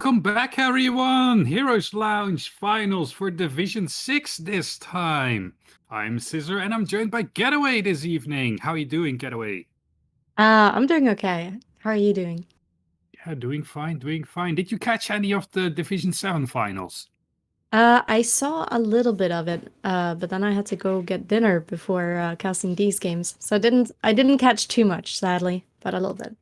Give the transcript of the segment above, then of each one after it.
Welcome back, everyone! Heroes Lounge Finals for Division 6 this time. I'm Scissor and I'm joined by Getaway this evening. How are you doing, Getaway? I'm doing okay. How are you doing? Yeah, doing fine, doing fine. Did you catch any of the Division 7 finals? I saw a little bit of it, but then I had to go get dinner before casting these games, so I didn't catch too much, sadly, but a little bit.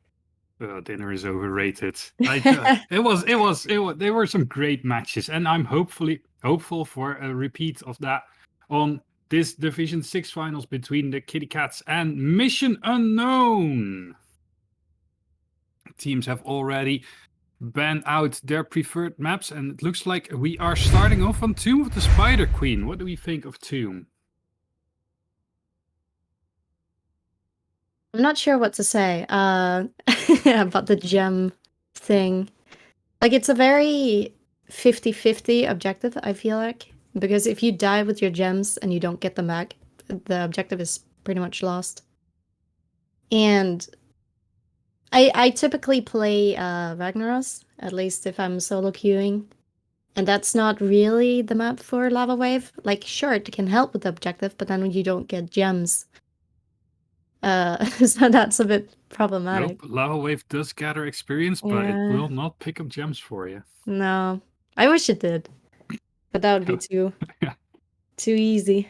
Dinner is overrated. There were some great matches, and I'm hopeful for a repeat of that on this Division 6 finals between the Kitty Cats and Mission Unknown. Teams have already banned out their preferred maps, and it looks like we are starting off on Tomb of the Spider Queen. What do we think of Tomb? I'm not sure what to say about the gem thing. Like, it's a very 50-50 objective, I feel like, because if you die with your gems and you don't get them back, the objective is pretty much lost. And I typically play Ragnaros, at least if I'm solo queuing. And that's not really the map for Lava Wave. Like, sure, it can help with the objective, but then you don't get gems. So that's a bit problematic. Nope, Lava Wave does gather experience, but it Yeah. will not pick up gems for you. No. I wish it did. But that would be too easy.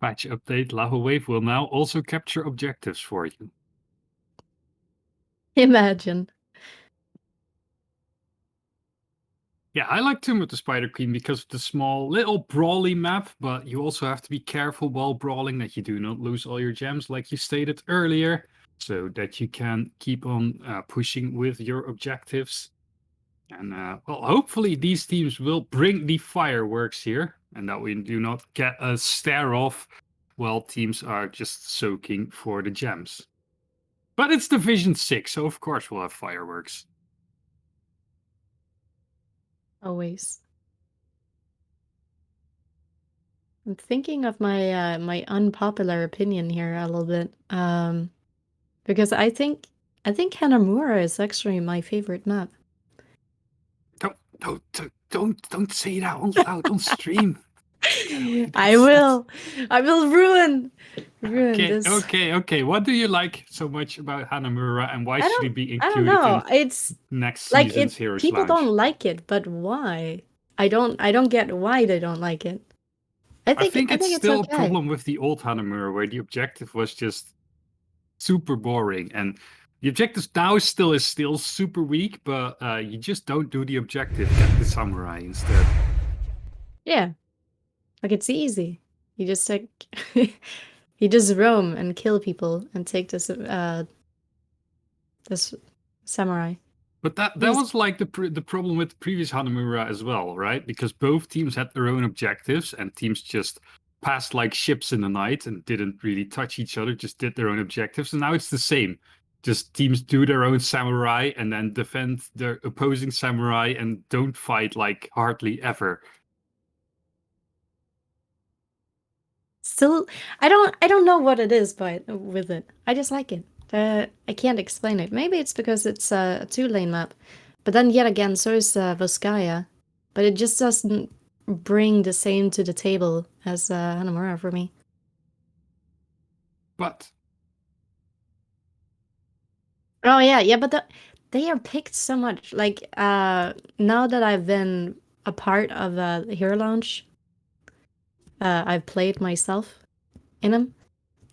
Patch update, Lava Wave will now also capture objectives for you. Imagine. Yeah, I like Tomb of the Spider Queen because of the small little brawly map, but you also have to be careful while brawling that you do not lose all your gems like you stated earlier, so that you can keep on pushing with your objectives. And well, hopefully these teams will bring the fireworks here, and that we do not get a stare off while teams are just soaking for the gems. But it's Division 6, so of course we'll have fireworks. Always. I'm thinking of my my unpopular opinion here a little bit. Because I think Hanamura is actually my favorite map. Don't say that out on stream. I will ruin this. Okay. What do you like so much about Hanamura, and why should it be I don't included know. in It's next like season's Heroes people Lounge? don't like it, but why? I don't get why they don't like it. I think it's still okay. a problem with the old Hanamura, where the objective was just super boring, and the objective now is still super weak, but you just don't do the objective, get the samurai instead. Yeah. Like, it's easy. You just like you just roam and kill people and take this samurai. But that was like the problem with the previous Hanamura as well, right? Because both teams had their own objectives, and teams just passed like ships in the night and didn't really touch each other, just did their own objectives. And now it's the same. Just teams do their own samurai and then defend their opposing samurai and don't fight like hardly ever. Still, I don't know what it is, but with it, I just like it. I can't explain it. Maybe it's because it's a 2-lane map, but then yet again, so is Volskaya, but it just doesn't bring the same to the table as Hanamura for me. But oh yeah, but they are picked so much. Like now that I've been a part of the Hero Lounge, I've played myself in them.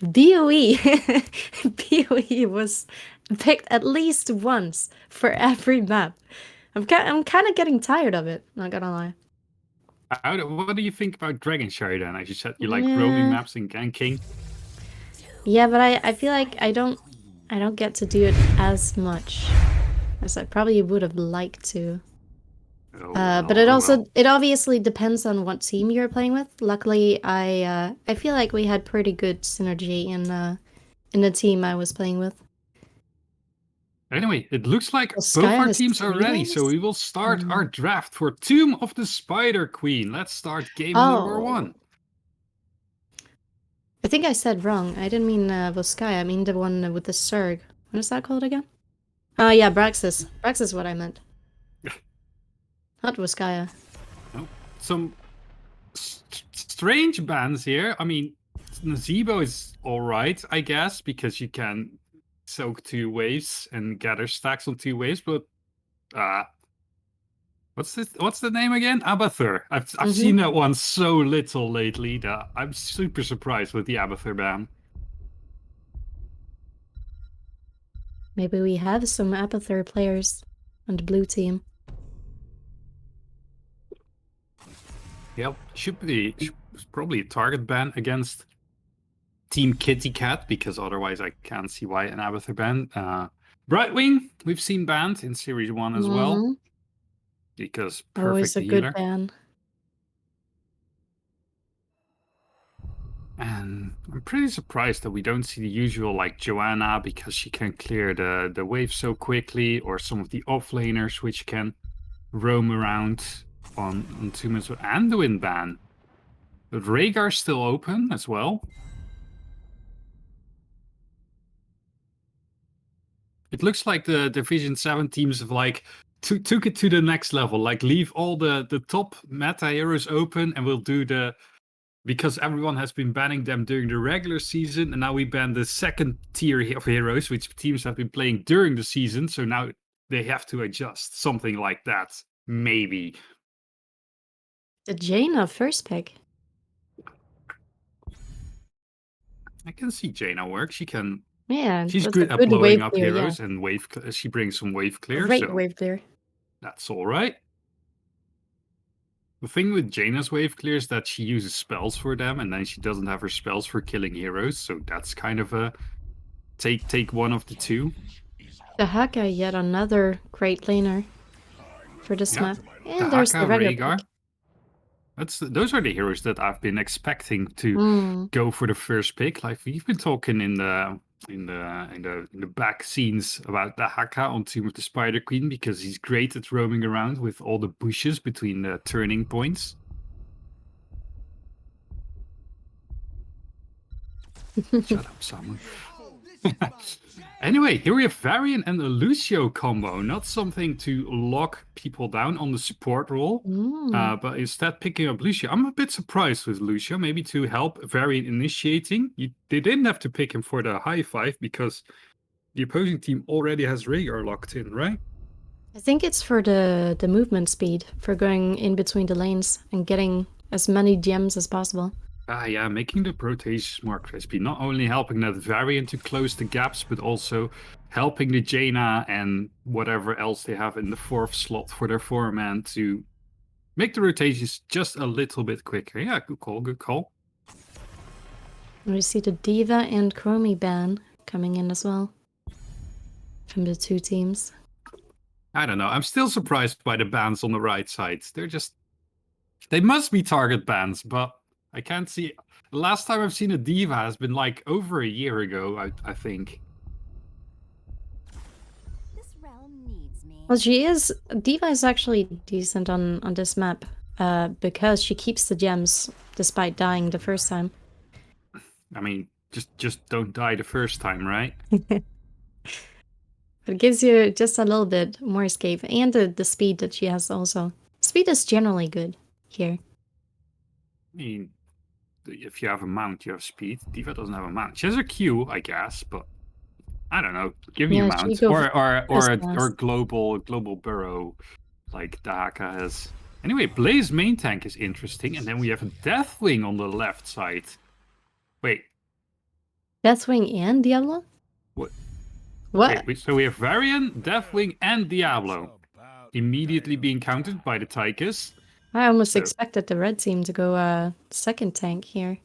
BOE BOE was picked at least once for every map. I'm kind of getting tired of it, not gonna lie. what do you think about Dragon Shire then? As you said, you like roaming maps and ganking. Yeah, but I feel like I don't get to do it as much as I probably would have liked to. But it obviously depends on what team you're playing with. Luckily, I feel like we had pretty good synergy in the team I was playing with. Anyway, it looks like both our teams are ready, so we will start our draft for Tomb of the Spider Queen. Let's start game number 1. I think I said wrong. I didn't mean Volskaya. I mean the one with the Zerg. What is that called again? Oh yeah, Braxis. Braxis is what I meant. Not Wuskaya. Some strange bans here. I mean, Nazebo is alright, I guess, because you can soak 2 waves and gather stacks on 2 waves, but what's the name again? Abathur. I've seen that one so little lately that I'm super surprised with the Abathur ban. Maybe we have some Abathur players on the blue team. Yep, should probably a target ban against Team Kitty Cat, because otherwise I can't see why an Abathur ban. Brightwing, we've seen banned in Series 1 as well. Because Always perfect a healer. good ban. And I'm pretty surprised that we don't see the usual like Joanna, because she can clear the wave so quickly, or some of the offlaners which can roam around on 2 minutes. And the win ban. But Rhaegar's still open as well. It looks like the Division 7 teams have like took it to the next level. Like leave all the top meta heroes open, and we'll do the, because everyone has been banning them during the regular season, and now we ban the second tier of heroes, which teams have been playing during the season. So now they have to adjust, something like that, maybe. The Jaina first pick. I can see Jaina work. She can. Yeah, She's that's a good at good blowing wave up clear, heroes, yeah. and she brings some wave clear. Great So wave clear. that's all right. The thing with Jaina's wave clear is that she uses spells for them, and then she doesn't have her spells for killing heroes. So that's kind of a take one of the two. Dehaka, yet another great laner for this map. And there's the Dehaka, regular Rhaegar. pick. Those are the heroes that I've been expecting to go for the first pick. Like we've been talking in the back scenes about Dehaka on Team of the Spider Queen, because he's great at roaming around with all the bushes between the turning points. Shut up, Samu. Anyway, here we have Varian and a Lucio combo. Not something to lock people down on the support role, but instead picking up Lucio. I'm a bit surprised with Lucio, maybe to help Varian initiating. They didn't have to pick him for the high five, because the opposing team already has Rhaegar locked in, right? I think it's for the movement speed, for going in between the lanes and getting as many gems as possible. Yeah, making the rotations more crispy. Not only helping that Variant to close the gaps, but also helping the Jaina and whatever else they have in the 4th slot for their 4-man to make the rotations just a little bit quicker. Yeah, good call, good call. And we see the D.Va and Chromie ban coming in as well from the two teams. I don't know. I'm still surprised by the bans on the right side. They must be target bans, but I can't see. The last time I've seen a D.Va has been like over a year ago, I think. This realm needs me. Well, D.Va is actually decent on this map, because she keeps the gems despite dying the first time. I mean, just don't die the first time, right? It gives you just a little bit more escape, and the speed that she has also. Speed is generally good here. I mean, if you have a mount, you have speed. D.Va doesn't have a mount. She has a Q, I guess, but I don't know. Give me a mount or global burrow like Dehaka has. Anyway, Blaze main tank is interesting, and then we have a Deathwing on the left side. Wait. Deathwing and Diablo? What? What? Wait, so we have Varian, Deathwing, and Diablo immediately being countered by the Tychus. I almost expected the red team to go second tank here.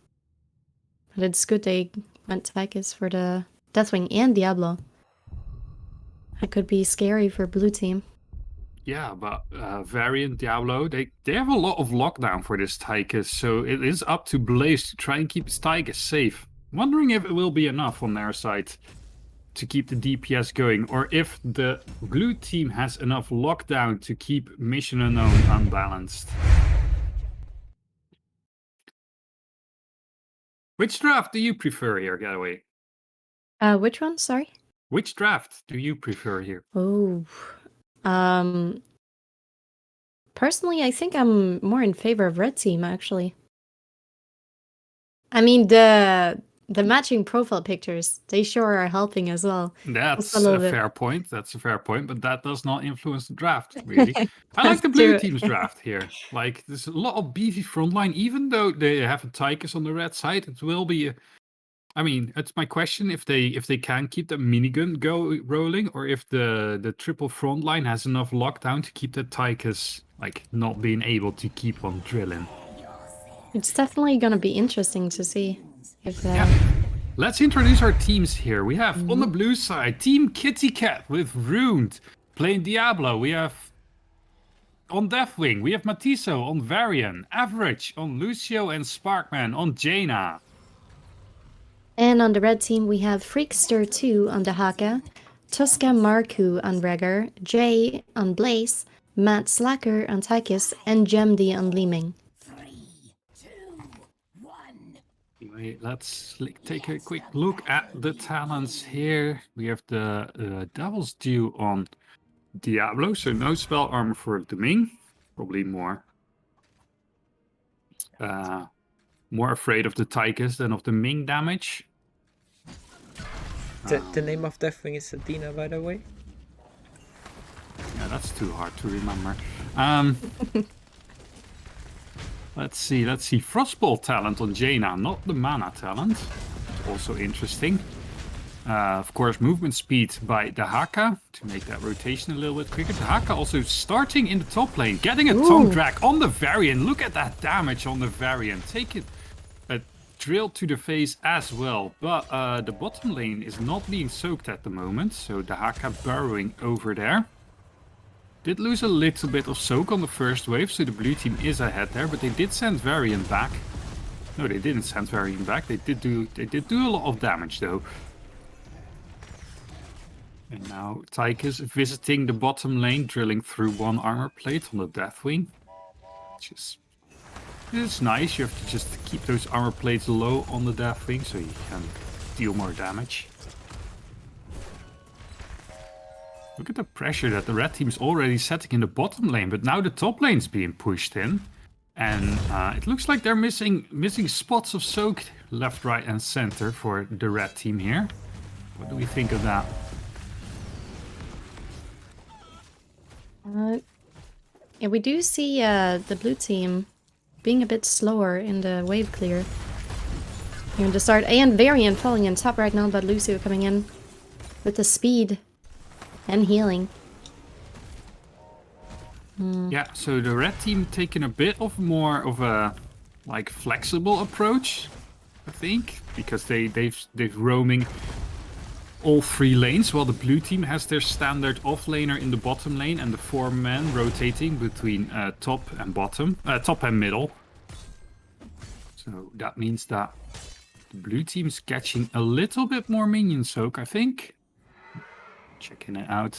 But it's good they went Tychus for the Deathwing and Diablo. That could be scary for blue team. Yeah, but Variant, Diablo, they have a lot of lockdown for this Tychus, so it is up to Blaze to try and keep his Tychus safe. Wondering if it will be enough on their side to keep the DPS going, or if the blue team has enough lockdown to keep Mission Unknown unbalanced. Which draft do you prefer here, Getaway? Which one? Sorry? Which draft do you prefer here? Oh. Personally, I think I'm more in favor of red team, actually. I mean, the matching profile pictures, they sure are helping as well. That's a little a bit. fair point. That's a fair point, but that does not influence the draft, really. I like the That's blue true. team's draft here. Like, there's a lot of beefy frontline, even though they have a Tychus on the red side. It will be. I mean, it's my question if they can keep the minigun rolling, or if the triple frontline has enough lockdown to keep the Tychus like not being able to keep on drilling. It's definitely gonna be interesting to see if Yeah. Let's introduce our teams here. We have on the blue side Team Kitty Cat with Ruined playing Diablo. We have on Deathwing, we have Matiso on Varian, Average on Lucio, and Sparkman on Jaina. And on the red team, we have Freakster 2 on the Haka, Tuska Marku on Regger, Jay on Blaze, Matt Slacker on Tychus, and Gemdi on Leeming. Anyway, let's take a quick look at the talents here. We have the Devil's Due on Diablo, so no spell armor for the Ming. Probably more afraid of the Tychus than of the Ming damage. The name of Deathwing is Adina, by the way. Yeah, that's too hard to remember. Let's see. Frostball talent on Jaina, not the mana talent. Also interesting. Of course, movement speed by the Haka to make that rotation a little bit quicker. The Haka also starting in the top lane, getting a Tongue Drag on the Varian. Look at that damage on the Varian. Take it a drill to the face as well. But the bottom lane is not being soaked at the moment, so the Haka burrowing over there. Did lose a little bit of soak on the first wave, so the blue team is ahead there, but they did send Varian back. No, they didn't send Varian back. They did do a lot of damage though. And now Tychus visiting the bottom lane, drilling through one armor plate on the Deathwing. Which is it's nice. You have to just keep those armor plates low on the Deathwing so you can deal more damage. Look at the pressure that the red team is already setting in the bottom lane, but now the top lane's being pushed in. And it looks like they're missing spots of soak left, right, and center for the red team here. What do we think of that? Yeah, we do see the blue team being a bit slower in the wave clear here in the start. And Varian falling in top right now, but Lucio coming in with the speed and healing. Yeah, so the red team taking a bit of more of a like flexible approach, I think, because they've roaming all three lanes, while the blue team has their standard offlaner in the bottom lane and the 4 men rotating between top and bottom, top and middle. So that means that the blue team's catching a little bit more minion soak, I think. Checking it out.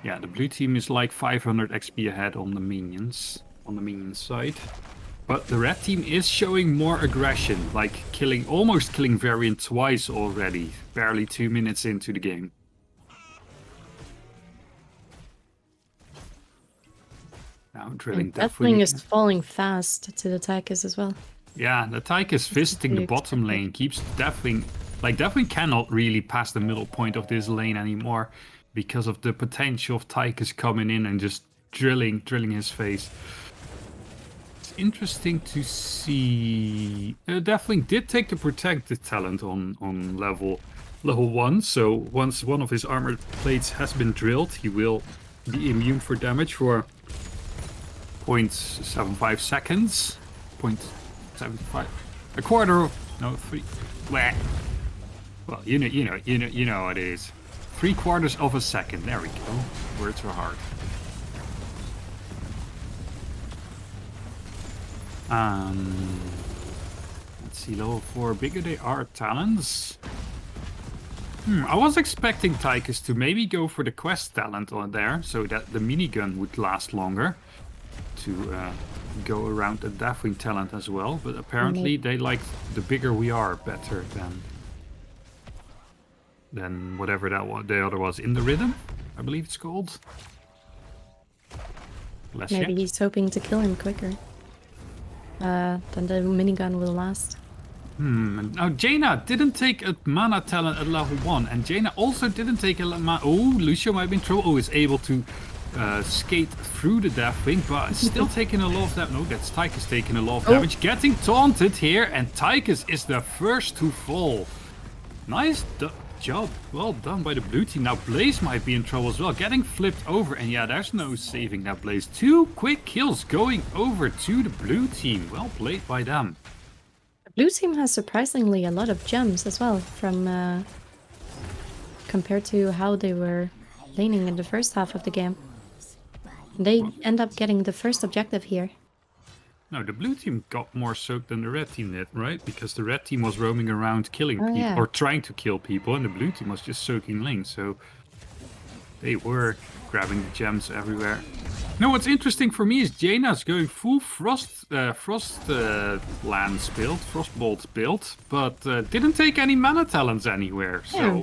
Yeah, the blue team is like 500 XP ahead on the minions, on the minion side. But the red team is showing more aggression, like almost killing Varian twice already, barely 2 minutes into the game. Now drilling Deathwing is falling fast to the Tychus as well. Yeah, the Tychus visiting the bottom lane keeps Deathwing... Like, Deathwing cannot really pass the middle point of this lane anymore because of the potential of Tychus coming in and just drilling his face. It's interesting to see... Deathwing did take the protected talent on level 1, so once one of his armor plates has been drilled, he will be immune for damage for 0.75 seconds. 0.75... a quarter... no, 3... Bleh. Well, you know what it is. 3/4 of a second. There we go. Words are hard. Let's see, level 4. Bigger they are talents. I was expecting Tychus to maybe go for the quest talent on there, so that the minigun would last longer. To go around the Deathwing talent as well, but apparently they like the bigger we are better than whatever that was, the other was. In the Rhythm, I believe it's called. Bless Maybe you. he's hoping to kill him quicker. Then the minigun will last. Now Jaina didn't take a mana talent at level 1, and Jaina also didn't take a mana. Oh, Lucio might be in trouble. Oh, is able to skate through the Deathwing, but still taking a lot of damage. No, that's Tychus taking a lot of damage. Getting taunted here, and Tychus is the first to fall. Nice job. Well done by the blue team. Now Blaze might be in trouble as well. Getting flipped over, and yeah, there's no saving that Blaze. 2 quick kills going over to the blue team. Well played by them. The blue team has surprisingly a lot of gems as well, from compared to how they were laning in the first half of the game. They end up getting the first objective here. No, the blue team got more soaked than the red team did, right? Because the red team was roaming around killing people, yeah. or trying to kill people, and the blue team was just soaking lanes, so they were grabbing the gems everywhere. Now, what's interesting for me is Jaina's going full Frostbolt build, but didn't take any mana talents anywhere, so... Yeah.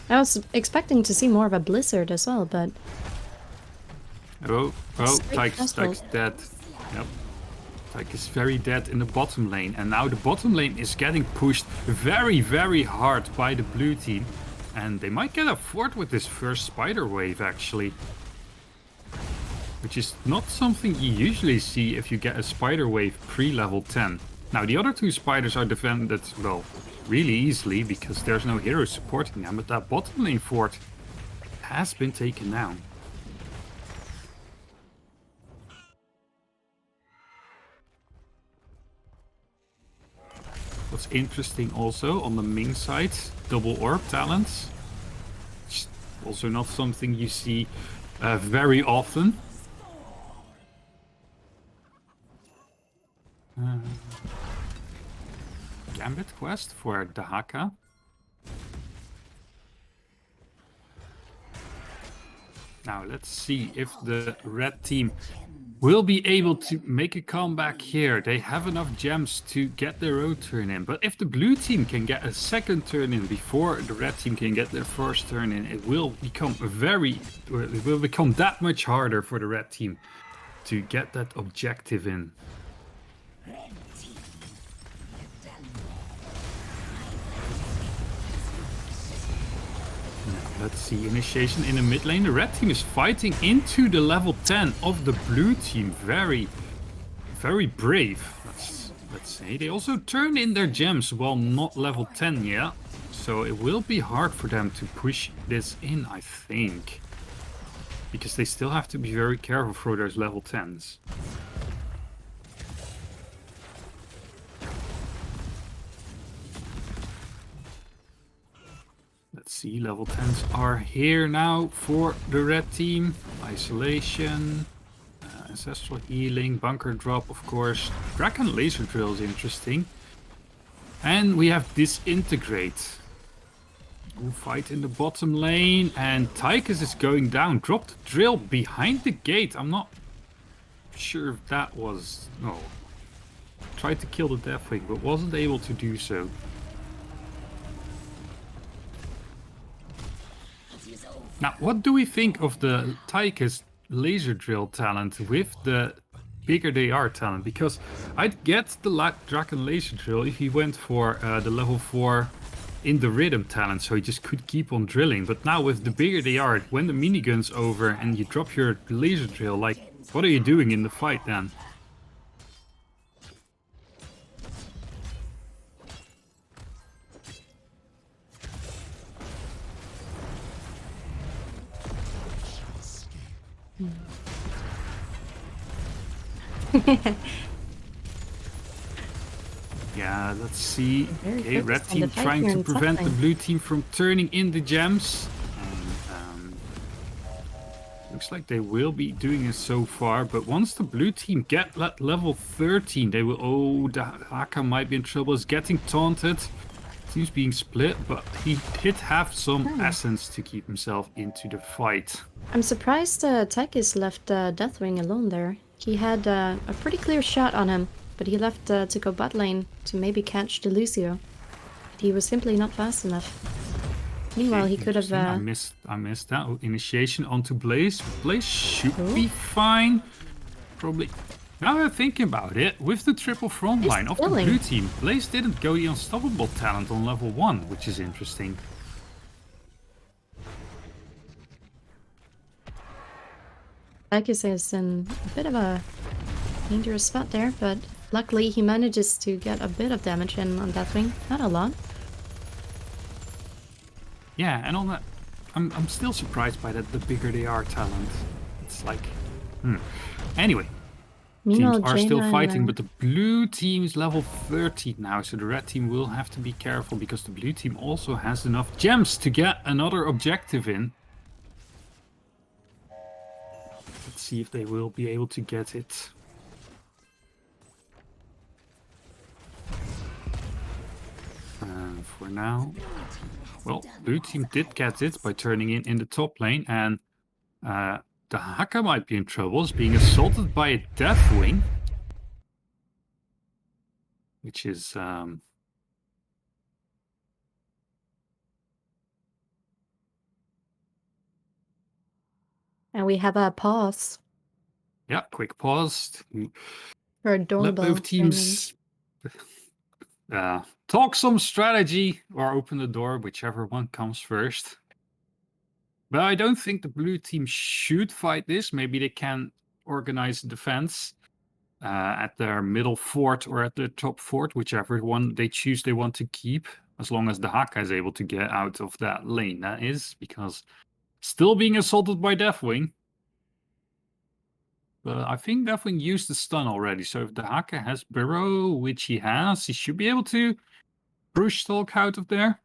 I was expecting to see more of a Blizzard as well, but... Oh, Straight Tyke's dead. Yep. Tyke is very dead in the bottom lane, and now the bottom lane is getting pushed very, very hard by the blue team. And they might get a fort with this first spider wave, actually. Which is not something you usually see if you get a spider wave pre-level 10. Now, the other 2 spiders are defended, well, really easily, because there's no hero supporting them, but that bottom lane fort has been taken down. What's interesting also on the Ming side, double orb talents. Also not something you see very often. Gambit quest for Dahaka. Now let's see if the red team will be able to make a comeback here. They have enough gems to get their own turn in. But if the blue team can get a second turn in before the red team can get their first turn in, it will become that much harder for the red team to get that objective in. Let's see, initiation in the mid lane. The red team is fighting into the level 10 of the blue team. Very, very brave, let's say. They also turn in their gems while not level 10 yet. So it will be hard for them to push this in, I think. Because they still have to be very careful for those level 10s. Let's see, level 10s are here now for the red team. Isolation, ancestral healing, bunker drop, of course. Dragon laser drill is interesting. And we have disintegrate. We'll fight in the bottom lane, and Tychus is going down. Dropped drill behind the gate. I'm not sure if that was... No. Tried to kill the Deathwing, but wasn't able to do so. Now, what do we think of the Tychus laser drill talent with the bigger they are talent? Because I'd get the Dragon laser drill if he went for the level 4 in the rhythm talent, so he just could keep on drilling. But now with the bigger they are, when the minigun's over and you drop your laser drill, like, what are you doing in the fight then? Yeah, let's see. Okay, red team trying to prevent the blue team from turning in the gems. And, looks like they will be doing it so far, but once the blue team get level 13, they will... Oh, Dahaka might be in trouble. Is getting taunted. Team's being split, but he did have some essence to keep himself into the fight. I'm surprised Tychus left Deathwing alone there. He had a pretty clear shot on him, but he left to go bot lane to maybe catch the Lucio. He was simply not fast enough. Meanwhile, he Okay, could have. interesting. I missed that. Oh, initiation onto Blaze. Blaze should Ooh. be fine. Probably. Now I'm thinking about it, with the triple front He's line of the killing. blue team, Blaze didn't go the unstoppable talent on level 1, which is interesting. Tychus is in a bit of a dangerous spot there, but luckily he manages to get a bit of damage in on Deathwing. Not a lot. Yeah, and on that, I'm still surprised by that. The bigger they are, talent. It's like, Anyway, Meanwhile, teams are still Jaina, fighting, but the blue team is level 13 now, so the red team will have to be careful because the blue team also has enough gems to get another objective in. Let's see if they will be able to get it. For now, well, blue team did get it by turning in the top lane, and the Haka might be in trouble. It's being assaulted by a Deathwing, which is and we have a pause yeah. Quick pause. for Let doorbell. both teams talk some strategy or open the door, whichever one comes first. But I don't think the blue team should fight this. Maybe they can organize a defense at their middle fort or at the top fort, whichever one they choose they want to keep, as long as the Haka is able to get out of that lane, that is, because still being assaulted by Deathwing. But I think Deathwing used the stun already, so if the Haka has Burrow, which he has, he should be able to Brush Stalk out of there.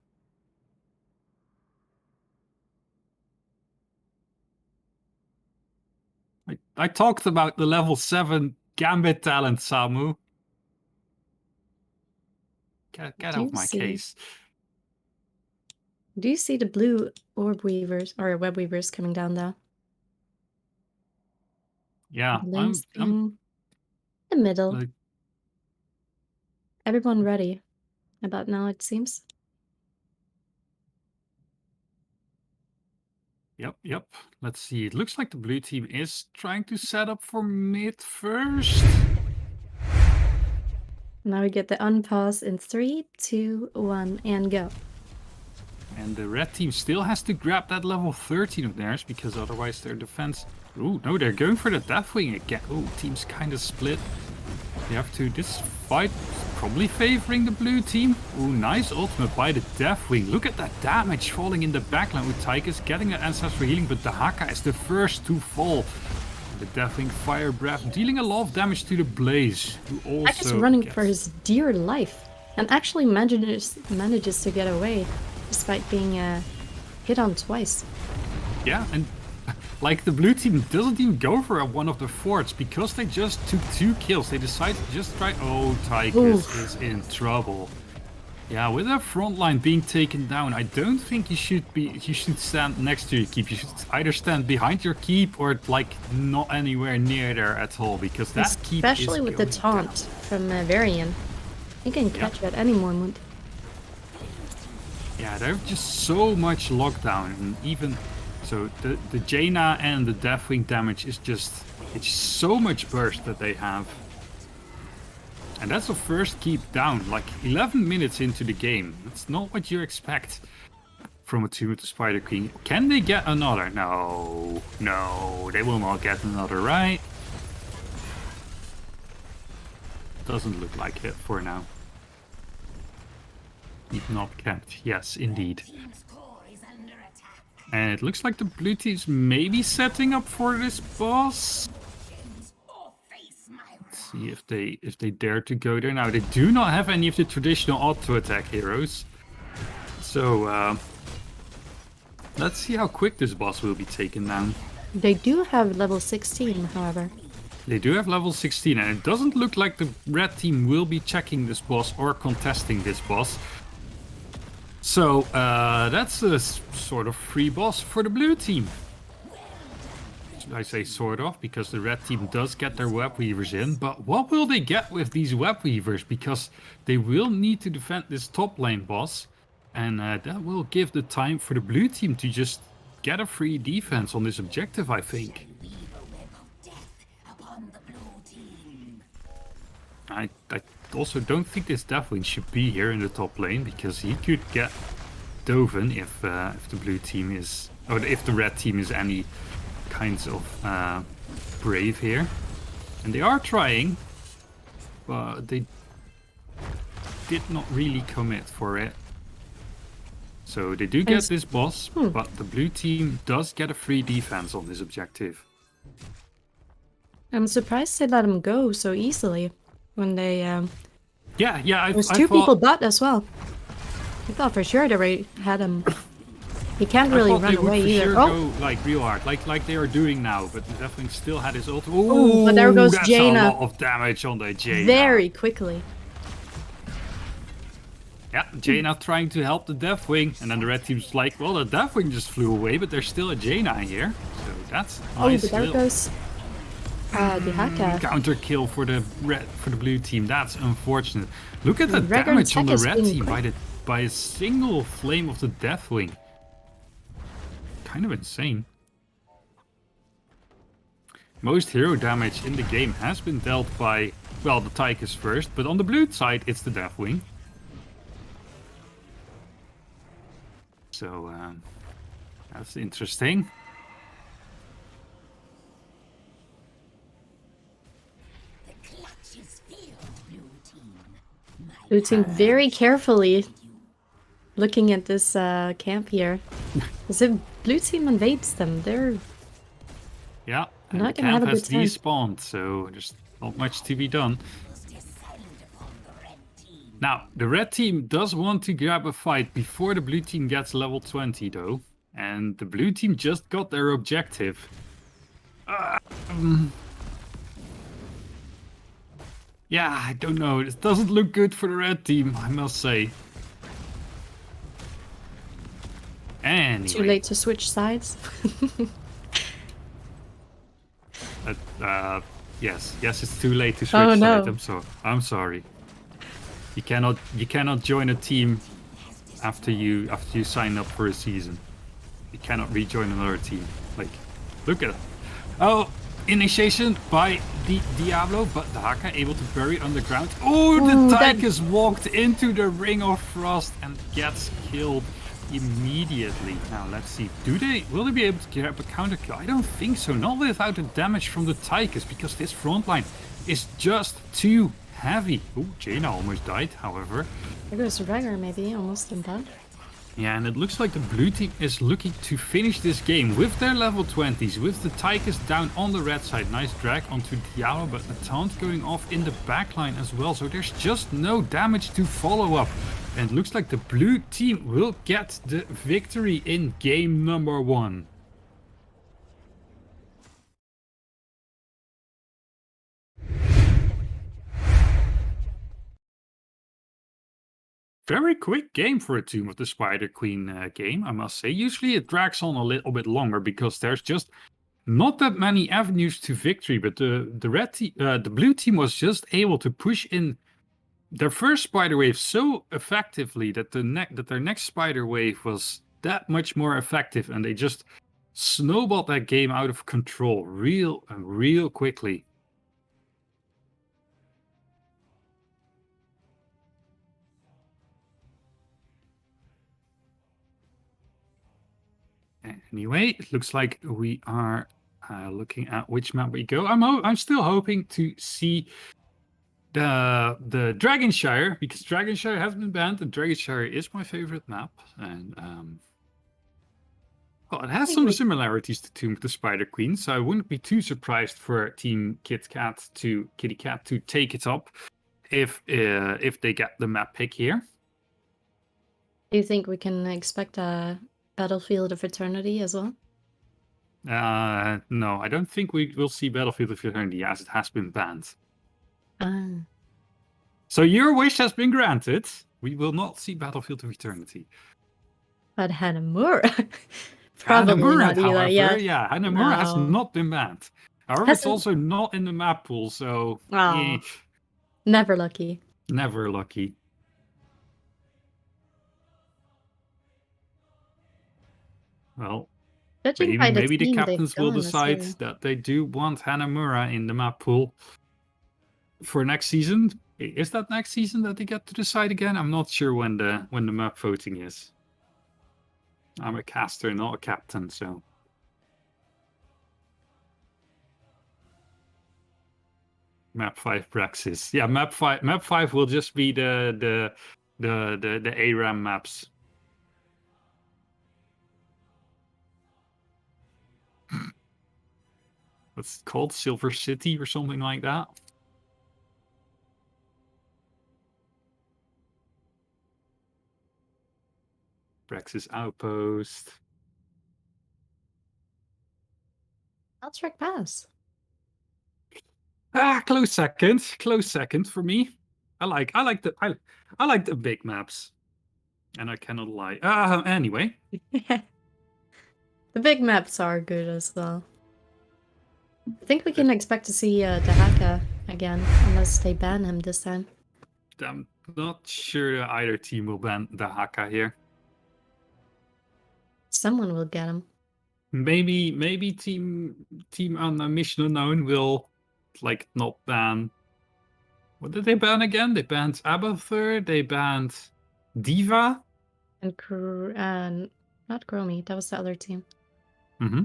I talked about the level 7 Gambit talent, Samu. Get off my case. Do you see the blue orb weavers or web weavers coming down though? Yeah, Lanes I'm in the middle. like, Everyone ready about now, it seems. yep. Let's see. It looks like the blue team is trying to set up for mid first. Now we get the unpause in 3, 2, 1, and go. And the red team still has to grab that level 13 of theirs, because otherwise their defense... Ooh, no, they're going for the Deathwing again. Ooh, team's kind of split. They have to... This fight probably favoring the blue team. Ooh, nice ultimate by the Deathwing. Look at that damage falling in the backline with Tychus getting that ancestral healing, but the Haka is the first to fall. The Deathwing Fire Breath dealing a lot of damage to the Blaze, who also Tychus running gets... for his dear life and actually manages to get away despite being hit on twice. Yeah, and like the blue team doesn't even go for one of the forts because they just took 2 kills. They decided to just try... Oh, Tychus is in trouble. Yeah, with their front line being taken down, I don't think you should stand next to your keep. You should either stand behind your keep or like not anywhere near there at all, because that keep is Especially with the going taunt down. from Varian. He can catch you at any moment. Yeah, there's just so much lockdown, and even so the Jaina and the Deathwing damage is just, it's so much burst that they have. And that's the first keep down, like 11 minutes into the game. That's not what you expect from a team with the Spider Queen. Can they get another? No, they will not get another, right? Doesn't look like it for now. Keep not kept. Yes, indeed. And it looks like the blue team's maybe setting up for this boss. Let's see if they dare to go there. Now they do not have any of the traditional auto attack heroes. So let's see how quick this boss will be taken down. They do have level 16, however. They do have level 16, and it doesn't look like the red team will be checking this boss or contesting this boss. So that's a sort of free boss for the blue team. I say sort of, because the red team does get their web weavers in, but what will they get with these web weavers? Because they will need to defend this top lane boss, And that will give the time for the blue team to just get a free defense on this objective, I think. I also don't think this Deathwing should be here in the top lane, because he could get Dovin if the blue team is, or if the red team is any kinds of brave here. And they are trying, but they did not really commit for it. So they do get this boss, but the blue team does get a free defense on this objective. I'm surprised they let him go so easily when they. Yeah. There's I two thought, people bot as well. I thought for sure they already had him. He can't really I thought run they would away for either. sure Oh, go like real hard, like they are doing now. But the Deathwing still had his ult. Ooh, but there goes that's Jaina. a lot of damage on the Jaina. very quickly. Yeah, Jaina trying to help the Deathwing, and then the red team's like, well, the Deathwing just flew away, but there's still a Jaina here. So that's nice. Oh, but there little goes the Haka. counter kill for the blue team. That's unfortunate. Look at the Gregor damage on the Haka's red being team quick. by a single flame of the Deathwing. Kind of insane. Most hero damage in the game has been dealt by, well, the Tychus first, but on the blue side, it's the Deathwing. So, that's interesting. Blue team very carefully looking at this camp here. As if blue team invades them, they're Yeah, and Not the gonna have camp a has good time. despawned, so there's not much to be done. Now, the red team does want to grab a fight before the blue team gets level 20, though. And the blue team just got their objective. Yeah, I don't know. It doesn't look good for the red team, I must say. Anyway. too late to switch sides. Yes, it's too late to switch Oh, no. sides. I'm sorry. You cannot join a team after you sign up for a season. You cannot rejoin another team. Like, look at it. Oh, initiation by the Diablo, but the Haka able to bury underground. Oh, Ooh, the that- Tychus walked into the Ring of Frost and gets killed immediately. Now let's see. Will they be able to grab a counter kill? I don't think so. Not without the damage from the Tychus, because this front line is just too heavy. Oh, Jaina almost died, however. There goes Gregor, maybe almost in bad. Yeah, and it looks like the blue team is looking to finish this game with their level 20s, with the Tychus down on the red side. Nice drag onto Diablo, but the taunt going off in the backline as well, so there's just no damage to follow up. And it looks like the blue team will get the victory in game number 1. Very quick game for a Tomb of the Spider Queen game, I must say. Usually it drags on a little bit longer because there's just not that many avenues to victory. But the blue team was just able to push in their first spider wave so effectively that their next spider wave was that much more effective, and they just snowballed that game out of control real quickly. Anyway, it looks like we are looking at which map we go. I'm still hoping to see the Dragonshire, because Dragonshire has been banned, and Dragonshire is my favorite map. And well, it has some similarities to Tomb of the Spider Queen, so I wouldn't be too surprised for Team Kitty Cat to take it up if they get the map pick here. Do you think we can expect a Battlefield of Eternity as well? No, I don't think we will see Battlefield of Eternity, as it has been banned. Ah. So your wish has been granted. We will not see Battlefield of Eternity. But Hanamura. Probably Hanamura, not either, however, yeah. Hanamura has No. not been banned. However, Has it's it- also not in the map pool, so Oh. Never lucky. never lucky. Well, Judging by maybe the team they've captains will gone this decide year. that they do want Hanamura in the map pool for next season. Is that next season that they get to decide again? I'm not sure when the map voting is. I'm a caster, not a captain, so. Map 5 Praxis. Yeah, map 5 will just be the ARAM maps. What's it called? Silver City or something like that? Praxis Outpost. Alterac Pass. Close second for me. I like the big maps, and I cannot lie. Anyway, The big maps are good as well. I think we can expect to see Dahaka again, unless they ban him this time. I'm not sure either team will ban the Haka here. Someone will get him. Maybe team on Mission Unknown will like not ban. What did they ban again? They banned Abathur. They banned Diva. And not Chromie, that was the other team. Mm-hmm.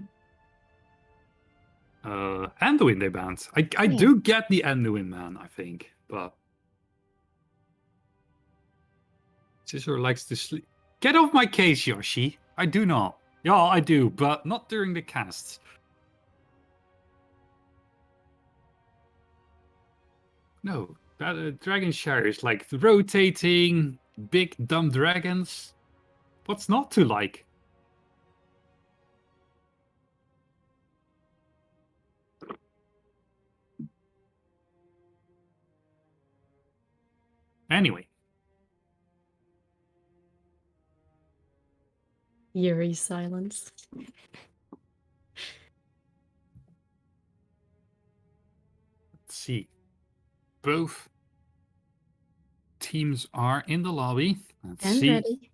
Anduin they banned. I Yeah. do get the Anduin man, I think, but Scissor likes to sleep. Get off my case, Yoshi. I do not. Yeah, I do, but not during the casts. No, that Dragon Shire is like rotating big dumb dragons. What's not to like? Anyway, Eerie silence. let's see. Both teams are in the lobby. Let's And see. ready.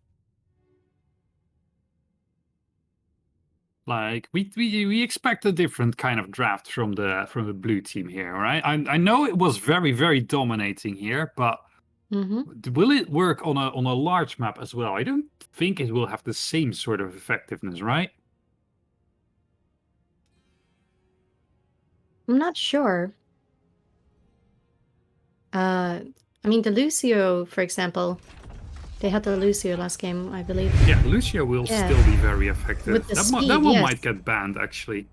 Like we expect a different kind of draft from the blue team here, right? I know it was very dominating here, but Mm-hmm. will it work on a large map as well? I don't think it will have the same sort of effectiveness, right? I'm not sure. I mean, the Lucio, for example, they had the Lucio last game, I believe. Yeah, Lucio will Yeah. still be very effective. With the that speed, one yes. might get banned actually.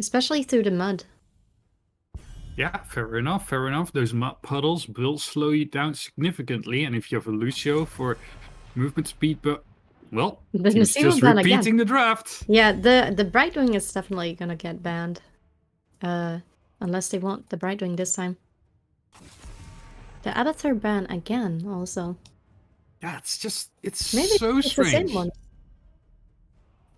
Especially through the mud. Yeah, fair enough, fair enough. Those mud puddles will slow you down significantly, and if you have a Lucio for movement speed, but well, The team's Nasimo just ban again. repeating the draft. Yeah, the Brightwing is definitely gonna get banned. Unless they want the Brightwing this time. The Abathur ban again, also. Yeah, it's Maybe so it's strange. the same one.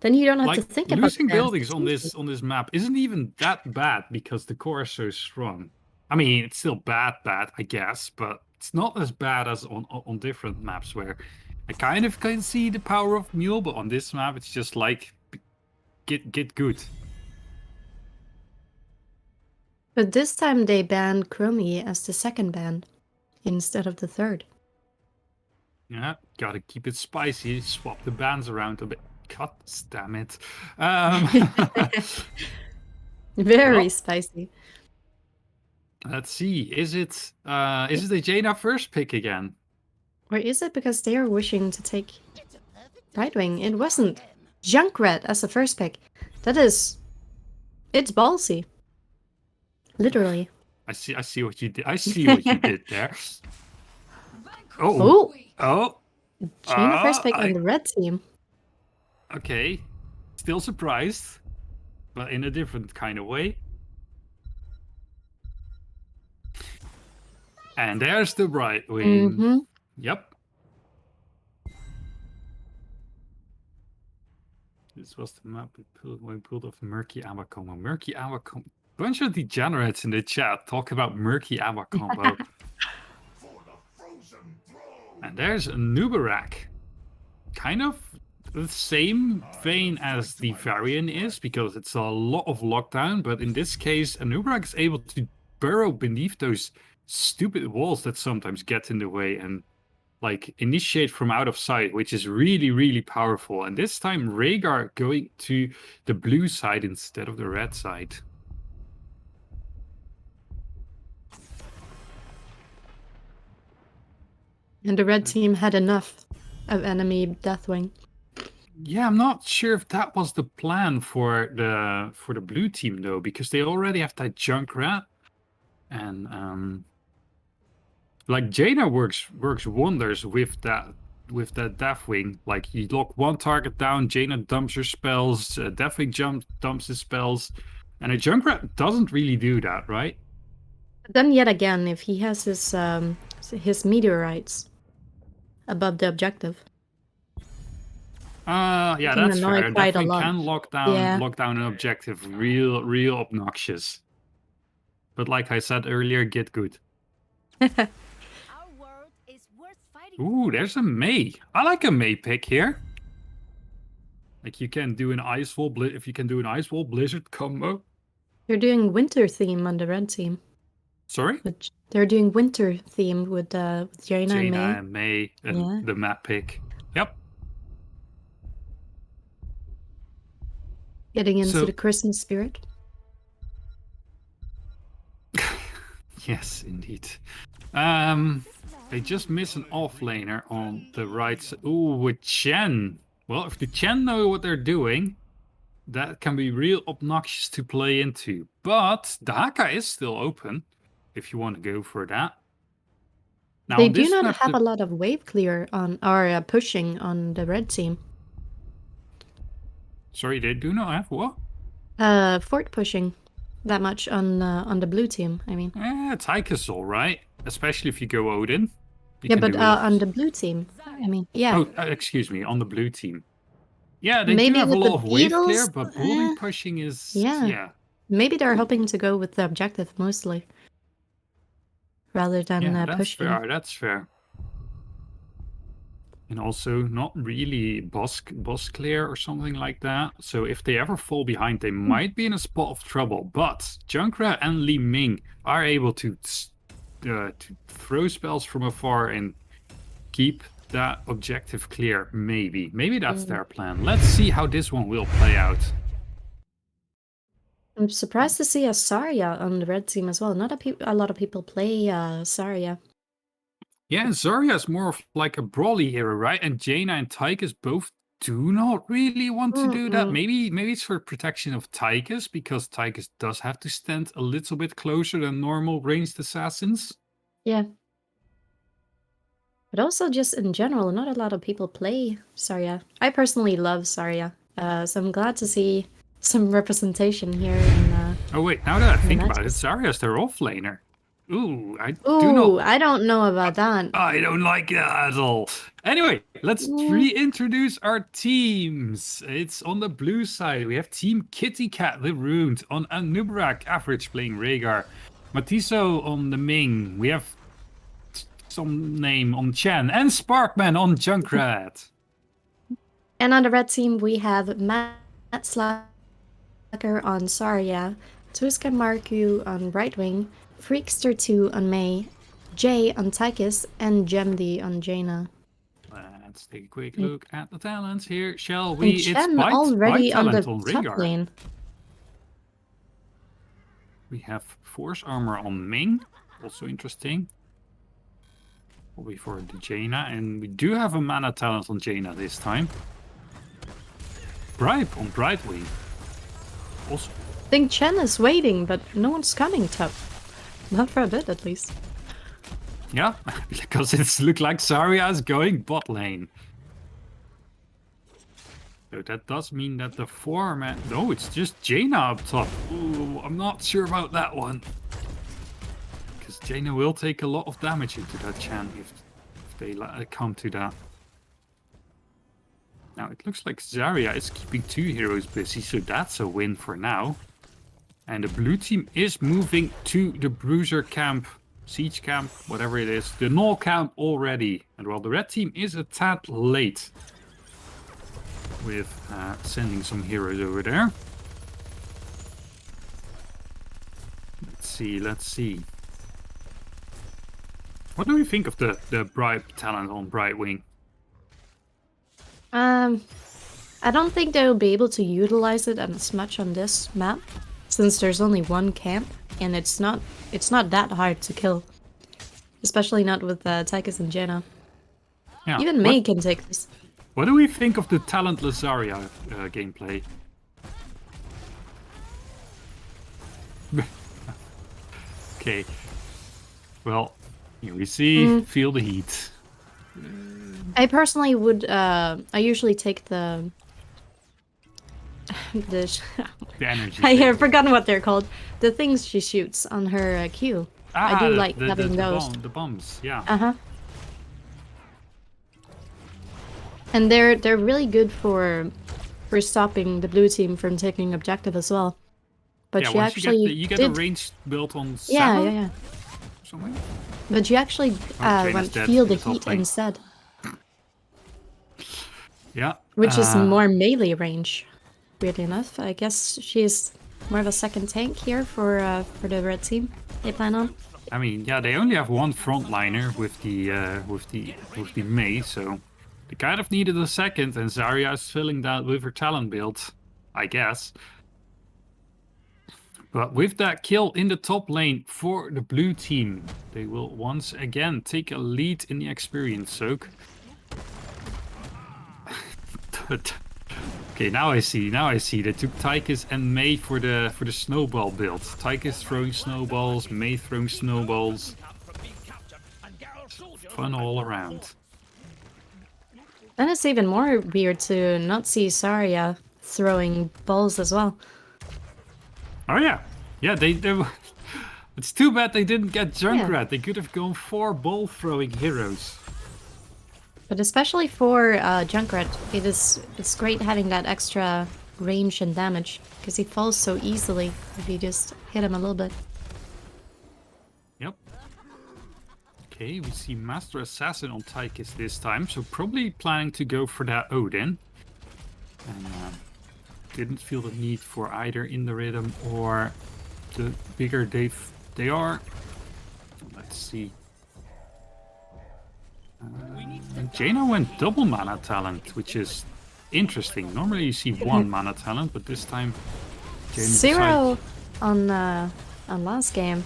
Then you don't have to Like think about losing the buildings bans. on this map isn't even that bad because the core is so strong. I mean, it's still bad, I guess, but it's not as bad as on different maps where I kind of can see the power of Mule, but on this map it's just like get good. But this time they banned Chromie as the second ban instead of the third. Yeah, gotta keep it spicy. Swap the bands around a bit. God damn it. Very Well. spicy. Let's see. Is it the Jaina first pick again? Or is it because they are wishing to take Brightwing? It wasn't Junkrat as the first pick. It's ballsy. Literally. I see what you did. I see what you did there. Oh! Jaina first Ah, pick on the red team. Okay. Still surprised, but in a different kind of way. And there's the Brightwing. Mm-hmm. Yep. This was the map we pulled off Murky Awa combo. Murky Awa combo. Bunch of degenerates in the chat talk about Murky Awa combo. And there's a Nubarak. Kind of the same vein as the Varian is, because it's a lot of lockdown, but in this case, Anub'arak is able to burrow beneath those stupid walls that sometimes get in the way and like initiate from out of sight, which is really, really powerful. And this time Rhaegar going to the blue side instead of the red side. And the red team had enough of enemy Deathwing. Yeah, I'm not sure if that was the plan for the blue team though, because they already have that Junkrat, and like Jaina works wonders with that Deathwing. Like you lock one target down, Jaina dumps her spells, Deathwing dumps his spells, and a Junkrat doesn't really do that, right? But then yet again, if he has his meteorites above the objective. Yeah, can that's annoy fair. quite a Deathwing lot. can lock down an objective real obnoxious. But like I said earlier, get good. Our world is worth fighting Ooh, there's a Mei. I like a Mei pick here. Like you can do an Ice Wall if you can do an Ice Wall Blizzard combo. They're doing winter theme on the red team. Sorry? Which they're doing winter theme with Jaina and Mei. Jaina and Mei and Yeah. the map pick. Yep. Getting into So- the Christmas spirit. Yes, indeed. They just miss an offlaner on the right side. Ooh, with Chen. Well, if the Chen know what they're doing, that can be real obnoxious to play into. But the Haka is still open, if you want to go for that. Now, They on do this not map, have a lot of wave clear on or pushing on the red team. Sorry, they do not have what? Fort pushing that much on the blue team. I mean, Tychus all right, especially if you go Odin. You yeah, can but do a lot. on the blue team, I mean, yeah. Oh, excuse me, on the blue team. Yeah, they Maybe do have a with lot the of wave clear, Beetles, but building pushing is yeah. Maybe they're hoping to go with the objective mostly, rather than Yeah, that's pushing. fair. That's fair. And also not really boss clear or something like that. So if they ever fall behind, they might be in a spot of trouble. But Junkrat and Li Ming are able to throw spells from afar and keep that objective clear. Maybe that's their plan. Let's see how this one will play out. I'm surprised to see a Zarya on the red team as well. Not a lot of people play Zarya. Yeah, and Zarya is more of like a brawly hero, right? And Jaina and Tychus both do not really want to do that. Mm-mm. Maybe it's for protection of Tychus, because Tychus does have to stand a little bit closer than normal ranged assassins. Yeah. But also just in general, not a lot of people play Zarya. I personally love Zarya. So I'm glad to see some representation here in Oh wait, now that I think about it, matches. Zarya's their offlaner. Ooh, I do Ooh, not. I don't know about that. I don't like that at all. Anyway, let's reintroduce our teams. It's on the blue side. We have Team Kitty Cat, the Ruined, on Anub'arak, average playing Rhaegar. Matiso on the Ming. We have some name on Chen. And Sparkman on Junkrat. And on the red team, we have Matt Slacker on Zarya, Tuska Marku on right wing, Freakster 2 on Mei, Jay on Tychus, and Gemdi on Jaina. Let's take a quick look at the talents here, shall we? And Chen already on the top Rhaegar. lane. We have Force Armor on Ming, also interesting. Probably for the Jaina, and we do have a Mana talent on Jaina this time. Bribe on Brightwing. Also, I think Chen is waiting, but no one's coming top. Not for a bit, at least. yeah, because it's looked like Zarya is going bot lane. So that does mean that the format... No, it's just Jaina up top. Ooh, I'm not sure about that one. Because Jaina will take a lot of damage into that Chen if they come to that. Now, it looks like Zarya is keeping two heroes busy, so that's a win for now. And the blue team is moving to the Bruiser camp, Siege camp, whatever it is, the Null camp already. And while the red team is a tad late. with sending some heroes over there. Let's see. What do you think of the Bright talent on Brightwing? I don't think they'll be able to utilize it as much on this map, since there's only one camp, and it's not that hard to kill. Especially not with Tychus and Jaina. Yeah. Even Mei can take this. What do we think of the talentless Zarya gameplay? Okay. Well, here we see, feel the heat. I personally would, I usually take the The energy. I thing. have forgotten what they're called. The things she shoots on her Q. I do like having those. The bombs, yeah. Uh-huh. And they're really good for stopping the blue team from taking objective as well. But Yeah, she once actually you get a did... ranged build on Yeah, Saba yeah, yeah. or something. But you actually Jaina's went dead feel in the the top heat lane. instead, Yeah. which is more melee range. Weirdly enough, I guess she's more of a second tank here for the red team. They plan on. I mean, yeah, they only have one frontliner with the Mei, so they kind of needed a second, and Zarya is filling that with her talent build, I guess. But with that kill in the top lane for the blue team, they will once again take a lead in the experience soak. Okay, now I see. They took Tychus and Mei for the snowball build. Tychus throwing snowballs, Mei throwing snowballs. Fun all around. Then it's even more weird to not see Zarya throwing balls as well. Oh yeah, they it's too bad they didn't get Junkrat. They could have gone 4 ball throwing heroes. But especially for Junkrat, it's great having that extra range and damage, because he falls so easily if you just hit him a little bit. Yep. Okay, we see Master Assassin on Tychus this time, so probably planning to go for that Odin. And didn't feel the need for either in the rhythm or the bigger they are. Let's see. And Jaina went double mana talent, which is interesting. Normally you see one mana talent, but this time Jaina 0 on last game,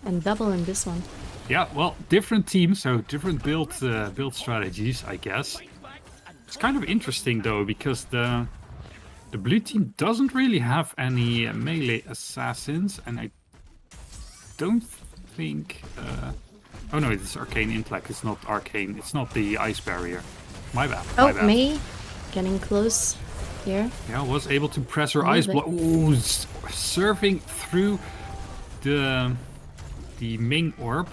and double in this one. Yeah, well, different teams, so different build strategies, I guess. It's kind of interesting though, because the blue team doesn't really have any melee assassins, and I don't think. Oh no, it's Arcane Intellect. It's not Arcane. It's not the Ice Barrier. My bad. Oh, Mei getting close here. Yeah, was able to press her A ice little block. Ooh, surfing through the Ming orb.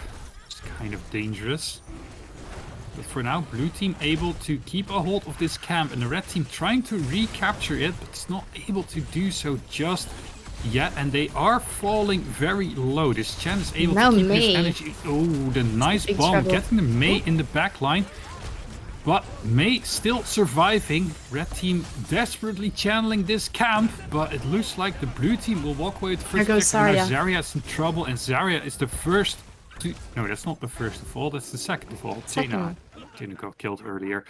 It's kind of dangerous. But for now, blue team able to keep a hold of this camp, and the red team trying to recapture it, but it's not able to do so just yet, and they are falling very low. This Chen is able Now to keep Mei. his energy. Oh, the nice Big bomb, trouble. getting the Mei in the back line. But Mei still surviving. Red team desperately channeling this camp, but it looks like the blue team will walk away with the first There goes objective. Now Zarya. Zarya is in trouble, and Zarya is the first to... No, that's not the first to fall, that's the second to fall. Second. Jaina got killed earlier.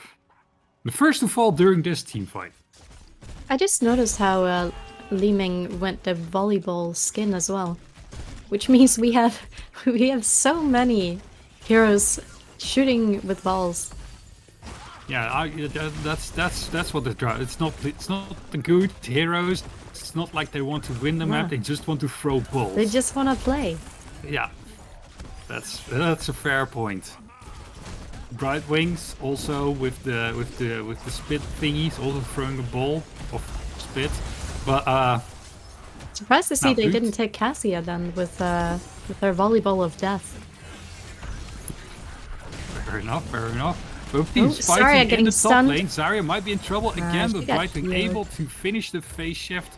The first to fall during this team fight. I just noticed how Li Ming went the volleyball skin as well, which means we have so many heroes shooting with balls. Yeah, that's what the drive. It's not the good heroes. It's not like they want to win the map. No. They just want to throw balls. They just want to play. Yeah, that's a fair point. Bright Wings also with the spit thingies, also throwing a ball of spit. But Surprised to see Now, they Blue- didn't take Cassia then with their volleyball of death. fair enough. Both Oh, teams Zarya fighting in getting the top stunned. lane. Zarya might be in trouble again, she but got Bright Wing healed. able to finish the phase shift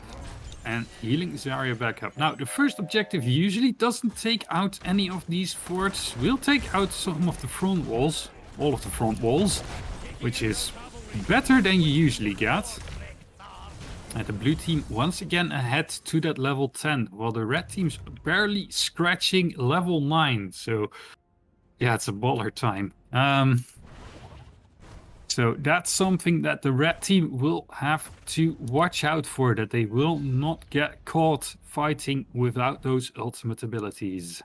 and healing Zarya back up. Now, the first objective usually doesn't take out any of these forts. We'll take out some of the front walls, all of the front walls, which is better than you usually get. And the blue team once again ahead to that level 10, while the red team's barely scratching level 9. So, yeah, it's a baller time. So that's something that the red team will have to watch out for, that they will not get caught fighting without those ultimate abilities.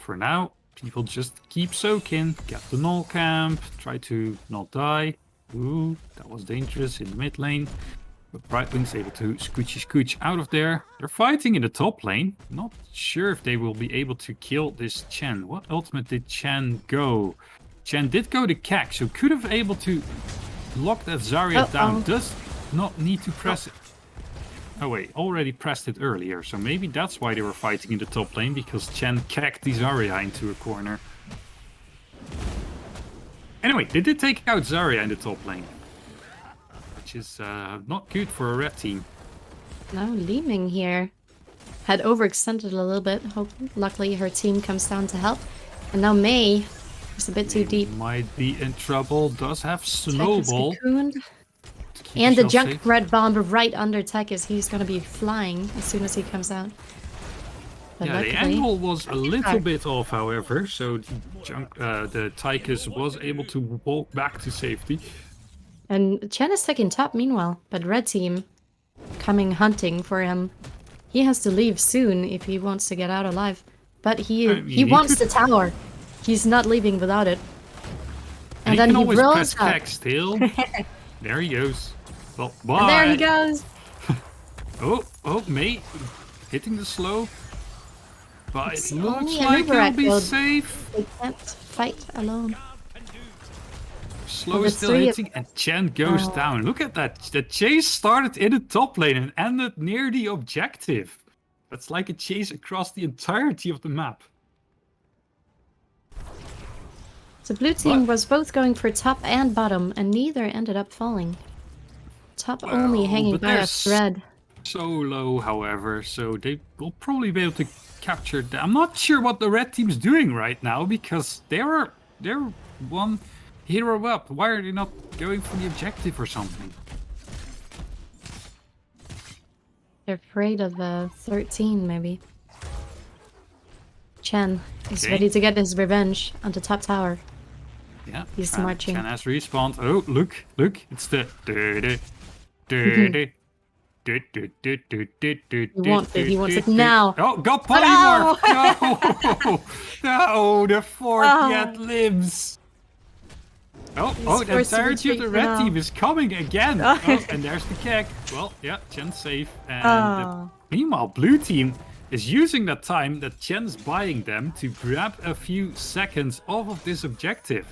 For now, people just keep soaking, get the null camp, try to not die. Ooh, that was dangerous in the mid lane. But Brightwing's able to scooch out of there. They're fighting in the top lane. Not sure if they will be able to kill this Chen. What ultimate did Chen go? Chen did go to Kek, so could have able to lock that Zarya down. Does not need to press it. Oh wait, already pressed it earlier. So maybe that's why they were fighting in the top lane, because Chen kecked the Zarya into a corner. Anyway, they did take out Zarya in the top lane. Which is not good for a red team. Now Li Ming here had overextended a little bit. Luckily her team comes down to help. And now Mei is a bit too deep. Might be in trouble. Does have Snowball. And the Junkrat bomb right under Tekis. He's gonna be flying as soon as he comes out. But yeah, the angle was a little bit off, however. So the Tychus was able to walk back to safety. And Chen is taking top meanwhile, but red team coming hunting for him. He has to leave soon if he wants to get out alive. But he wants the tower. He's not leaving without it. And then he rolls up. Kek still. There he goes. Well, bye. And there he goes. oh, Mei hitting the slow. But It's it looks only like an he'll be Uberak, safe. They can't fight alone. Slow is still hitting, and Chen goes down. Look at that. The chase started in the top lane and ended near the objective. That's like a chase across the entirety of the map. The blue team was both going for top and bottom, and neither ended up falling. Top only hanging by a thread. So low, however, so they will probably be able to capture that. I'm not sure what the red team's doing right now, because they're one hero up. Why are they not going for the objective or something? They're afraid of 13, maybe. Chen is ready to get his revenge on the top tower. Yeah, he's marching. Chen has respawned. Oh, look, it's the He wants it now. Oh, got polymorph! No, the fort yet lives. Oh, the entirety of the red team is coming again. And there's the Kek. Well, yeah, Chen's safe. And meanwhile, blue team is using that time that Chen's buying them to grab a few seconds off of this objective.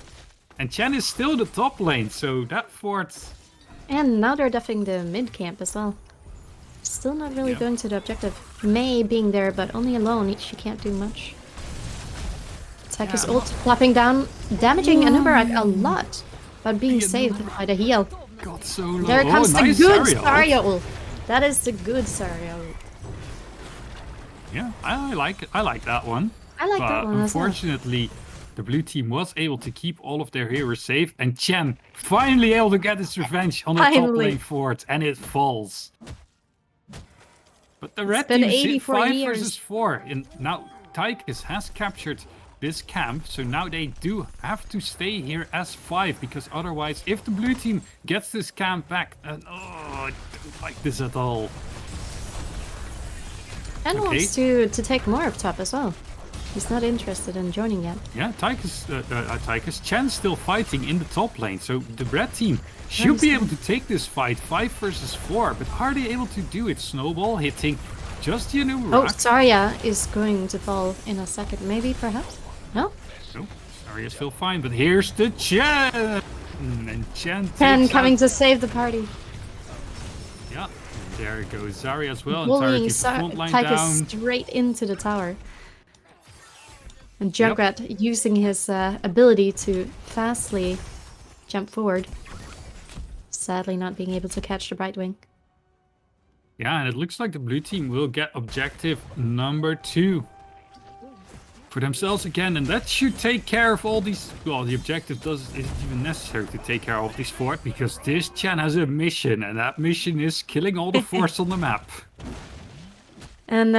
And Chen is still the top lane, so that fort... And now they're duffing the mid camp as well. Still not really going to the objective. Mei being there, but only alone, she can't do much. Tekis ult flopping down, damaging Uberak a lot, but being saved by the heal. Got so low. There comes the good Zarya ult. That is the good Zarya ult. Yeah, I like that one. I like that one as well. Unfortunately, the blue team was able to keep all of their heroes safe, and Chen finally able to get his revenge on the top lane fort, and it falls. But the red team is 5 versus 4, and now Tychus has captured this camp, so now they do have to stay here as 5, because otherwise, if the blue team gets this camp back, I don't like this at all. And wants to take more up top as well. He's not interested in joining yet. Yeah, Tychus Chen's still fighting in the top lane, so the red team should be able to take this fight 5 versus 4, but are they able to do it? Snowball hitting just the Uberak. Oh, Zarya is going to fall in a second, maybe, perhaps? No? No, Zarya's still fine, but here's the Chen! And Chen coming to save the party. Yeah, and there goes Zarya as well. Bullying Tychus straight into the tower. And Junkrat using his ability to fastly jump forward. Sadly not being able to catch the Brightwing. Yeah, and it looks like the blue team will get objective number 2. for themselves again, and that should take care of all these. Well, the objective isn't even necessary to take care of these forts because this Chen has a mission, and that mission is killing all the forts on the map. And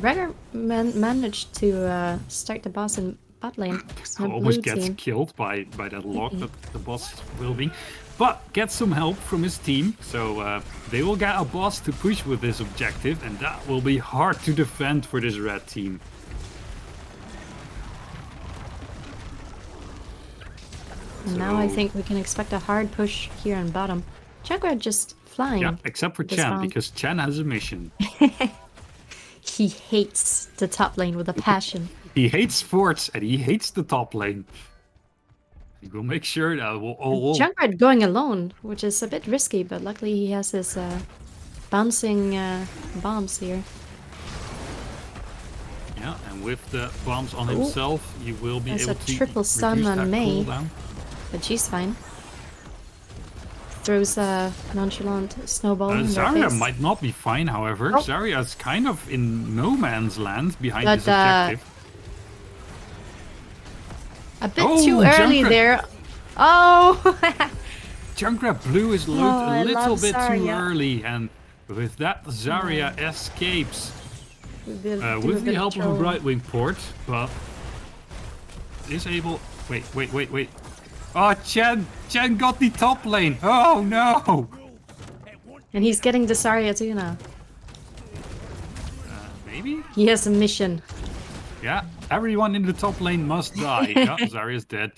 Ragnar managed to start the boss in bot lane. So blue Almost gets team. killed by that lock that the boss will be, but gets some help from his team. So they will get a boss to push with this objective, and that will be hard to defend for this red team. And now I So- think we can expect a hard push here on bottom. Junkrat just flying. Yeah, except for this Chen, round. because Chen has a mission. He hates the top lane with a passion. He hates forts and he hates the top lane. He will make sure that we'll all. Junkrat going alone, which is a bit risky, but luckily he has his bouncing bombs here. Yeah, and with the bombs on himself, you will be There's able a to triple stun reduce on that Mei. cooldown. But she's fine. Throws a nonchalant snowball in their Zarya face. might not be fine, however. Oh. Zarya is kind of in no man's land behind But, this objective. A bit Oh, too early Junkrat. there. Oh! Junkrat Blue is loaded Oh, I a little love bit too Zarya. early, and with that, Zarya escapes Do a with the bit help of a trolling. Brightwing port, but is able. Wait. Oh, Chen got the top lane. Oh no! And he's getting the Zarya too now. Maybe? He has a mission. Yeah, everyone in the top lane must die. Yeah, Zarya's dead.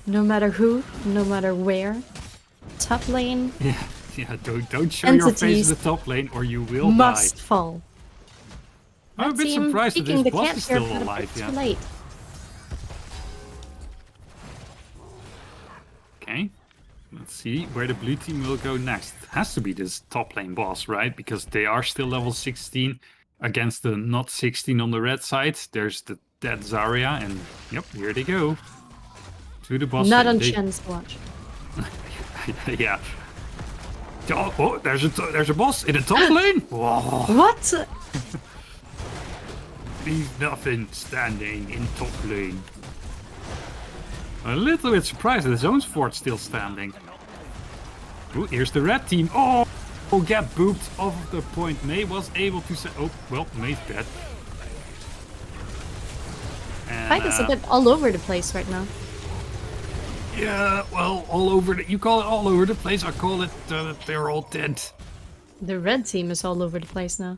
No matter who, no matter where. Top lane Yeah, don't show your face Entities in the top lane or you will must die. fall. I'm a Red bit team surprised that peeking this the boss camp is here, still but a alive. bit Yeah. too late. Okay. Let's see where the blue team will go next. Has to be this top lane boss, right? Because they are still level 16 against the not 16 on the red side. There's the dead Zarya, and yep, here they go. To the boss Not lane. on They- Chen's watch. Yeah. Oh, there's a boss in the top lane. Whoa. What? Leave nothing standing in top lane. A little bit surprised that his own fort's still standing. Ooh, here's the red team. Oh, get booped off of the point. Mei was able to say. Oh, well, Mei's dead. And, Fight is a bit all over the place right now. Yeah, well, all over. You call it all over the place. I call it they're all dead. The red team is all over the place now.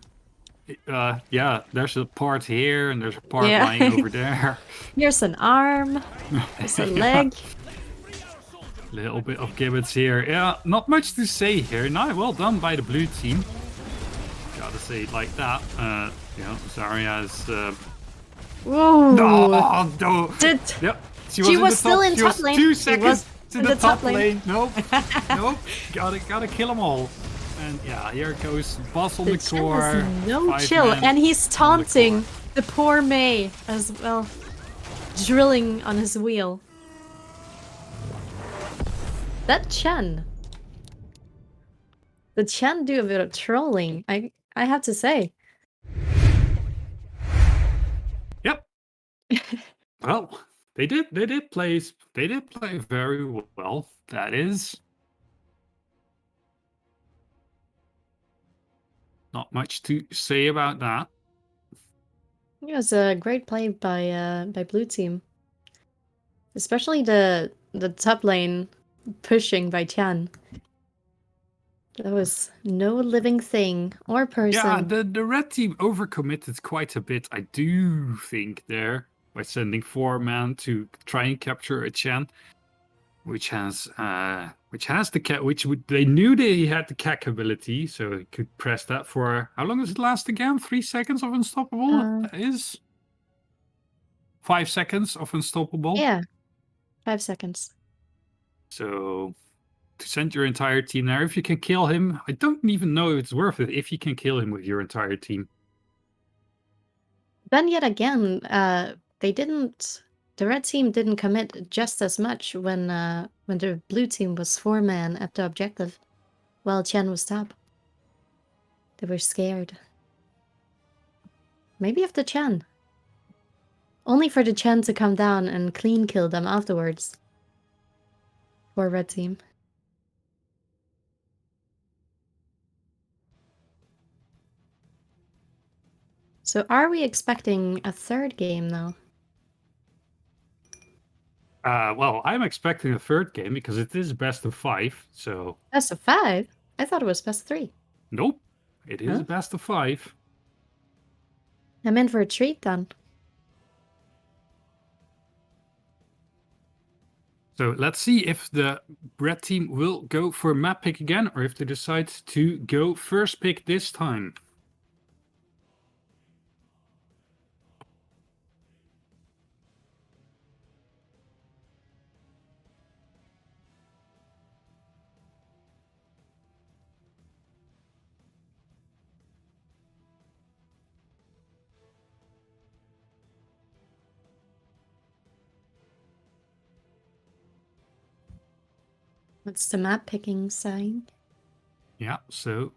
Yeah, there's a part here and there's a part Yeah. lying over there. Here's an arm. There's a leg. Little bit of gibbets here. Yeah, not much to say here. No, well done by the blue team. Gotta say it like that. Yeah, Zarya is. Whoa! Oh, no. Did Yep. She in was the still top. in She top was lane. 2 She seconds was to in the the top top lane. lane. Nope. Nope. Gotta kill them all. And yeah, here goes boss on the Chen core. has no 5 chill, men and he's on the taunting core. the poor Mei as well, drilling on his wheel. That Chen. The Chen do a bit of trolling. I have to say. Yep. Well, they did play very well. That is not much to say about that. It was a great play by blue team, especially the top lane pushing by Chen. There was no living thing or person. Yeah, the red team overcommitted quite a bit, I do think, there by sending 4 men to try and capture a Chen, which they knew they had the capability, so they could press that for how long does it last again? 3 seconds of unstoppable. That is 5 seconds of unstoppable. Yeah, 5 seconds. So to send your entire team there, if you can kill him, I don't even know if it's worth it if you can kill him with your entire team. Then yet again, the red team didn't commit just as much when the blue team was 4-man at the objective, while Chen was top. They were scared. Maybe of the Chen. Only for the Chen to come down and clean kill them afterwards. Poor red team. So are we expecting a third game now? Well, I'm expecting a third game because it is best of 5. So Best of 5? I thought it was best of 3. nope, it is Huh? best of 5. I'm in for a treat then. So let's see if the red team will go for map pick again, or if they decide to go first pick this time. What's the map picking saying? Yeah, so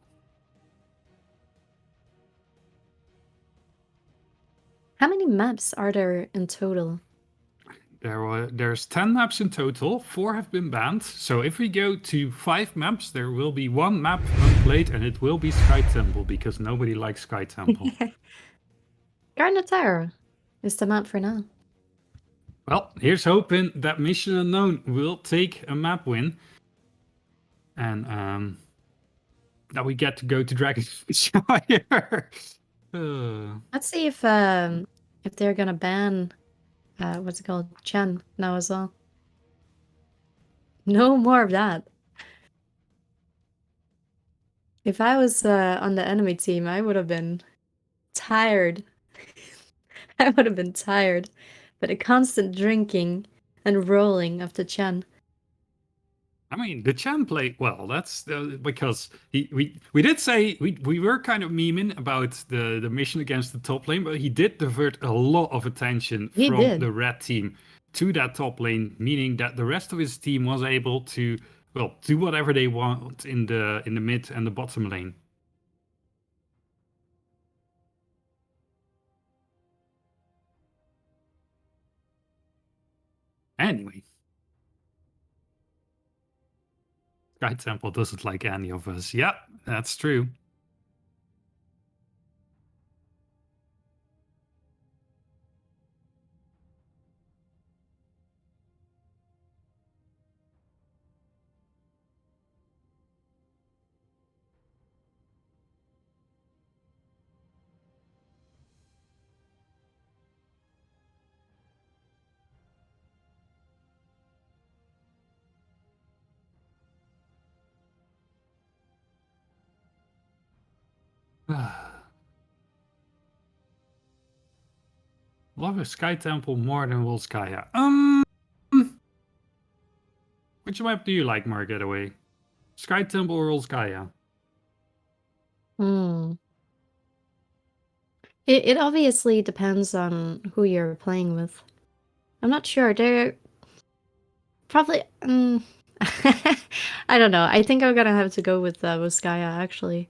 How many maps are there in total? there's 10 maps in total. 4 have been banned. So if we go to 5 maps, there will be 1 map unplayed, and it will be Sky Temple because nobody likes Sky Temple. Garnetera is the map for now. Well, here's hoping that Mission Unknown will take a map win, and that we get to go to Dragonfire. Let's see if they're gonna ban what's it called? Chen now as well. No more of that. If I was on the enemy team, I would have been tired. I would have been tired by the constant drinking and rolling of the Chen. I mean, the Chan played well. That's because we did say we were kind of memeing about the mission against the top lane, but he did divert a lot of attention He from did. the red team to that top lane, meaning that the rest of his team was able to do whatever they want in the mid and the bottom lane. Anyway. Sky Temple doesn't like any of us. Yeah, that's true. Love a Sky Temple more than Volskaya. Which map do you like more, Getaway? Sky Temple or Volskaya? Hmm. It obviously depends on who you're playing with. I'm not sure. They're probably. I don't know. I think I'm gonna have to go with Skaya actually.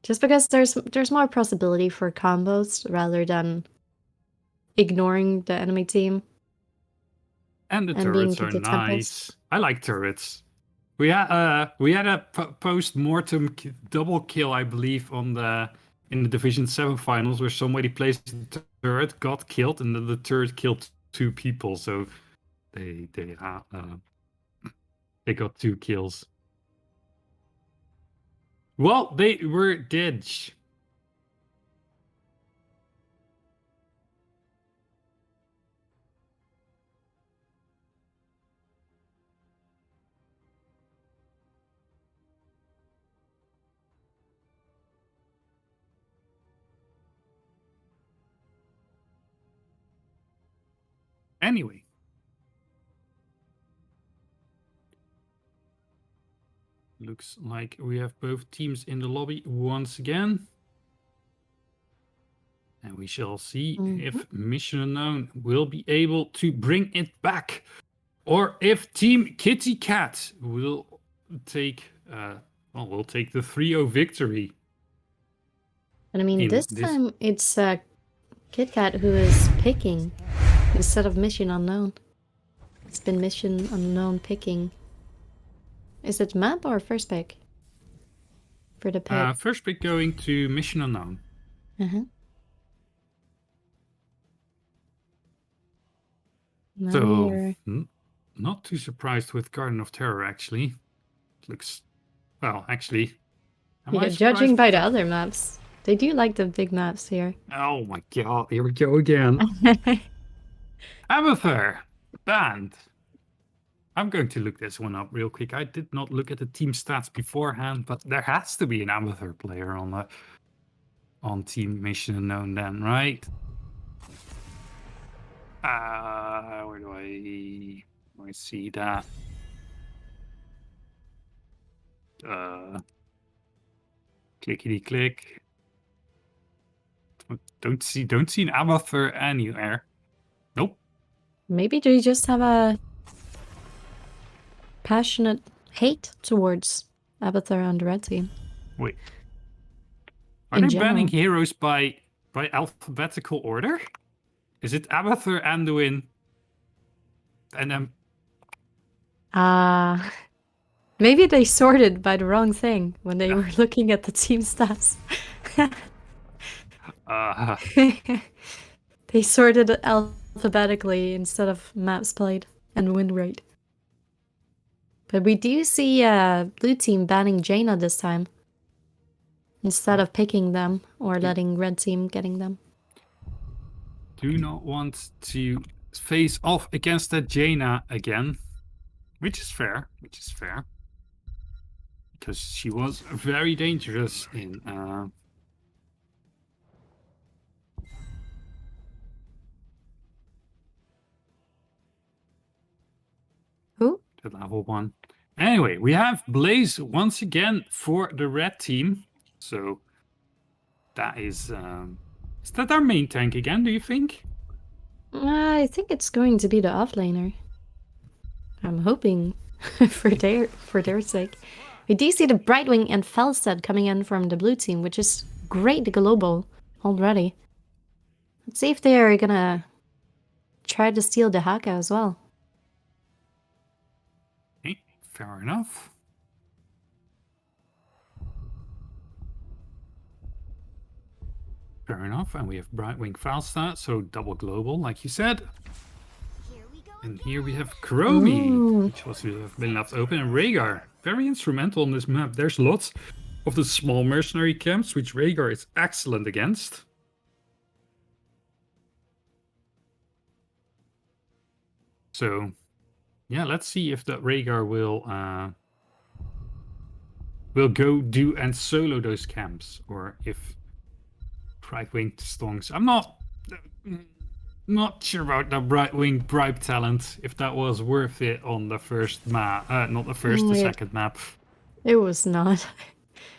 Just because there's more possibility for combos rather than ignoring the enemy team. And the And being turrets are the temples. nice. I like turrets. We had a post-mortem double kill, I believe, in the Division 7 finals where somebody placed the turret, got killed, and then the turret killed 2 people. So they got 2 kills. Well, they were dead. Anyway. Looks like we have both teams in the lobby once again. And we shall see if Mission Unknown will be able to bring it back. Or if Team Kitty Cat will take take the 3-0 victory. But I mean, In this this- time it's KitKat who is picking instead of Mission Unknown. It's been Mission Unknown picking. Is it map or first pick? For the pick. First pick going to Mission Unknown. Uh-huh. Now So, we're- not too surprised with Garden of Terror, actually. Looks, well, actually. am I yeah, judging surprised? by the other maps. They do like the big maps here. Oh my god, here we go again. Abathur, banned. I'm going to look this one up real quick. I did not look at the team stats beforehand, but there has to be an Abathur player on Team Mission Unknown then, right? Where do I see that? Clickety click. Don't see an Abathur anywhere. Nope. Maybe they just have a passionate hate towards Abathur and the red team. Wait. Are In they banning general. heroes by alphabetical order? Is it Abathur, Anduin, and then Maybe they sorted by the wrong thing when they were looking at the team stats. They sorted it alphabetically instead of maps played and win rate. But we do see blue team banning Jaina this time. Instead of picking them or letting red team getting them. do not want to face off against that Jaina again. Which is fair. Because she was very dangerous in Who? the level 1. Anyway, we have Blaze once again for the red team. So that is that our main tank again, do you think? I think it's going to be the offlaner. I'm hoping for their sake. We do see the Brightwing and Felstead coming in from the blue team, which is great global already. Let's see if they are gonna try to steal the Haka as well. Okay, fair enough. Fair enough, and we have Brightwing Falstad, so double global, like you said. Here we go. And here we have Chromie, Ooh. which was have been left open, and Rhaegar. Very instrumental on this map. There's lots of the small mercenary camps, which Rhaegar is excellent against. So, yeah, let's see if the Rhaegar will go do and solo those camps, or if Brightwing stonks. I'm not sure about the Brightwing bribe talent, if that was worth it on the first map, not the first, the Yeah. second map. It was not.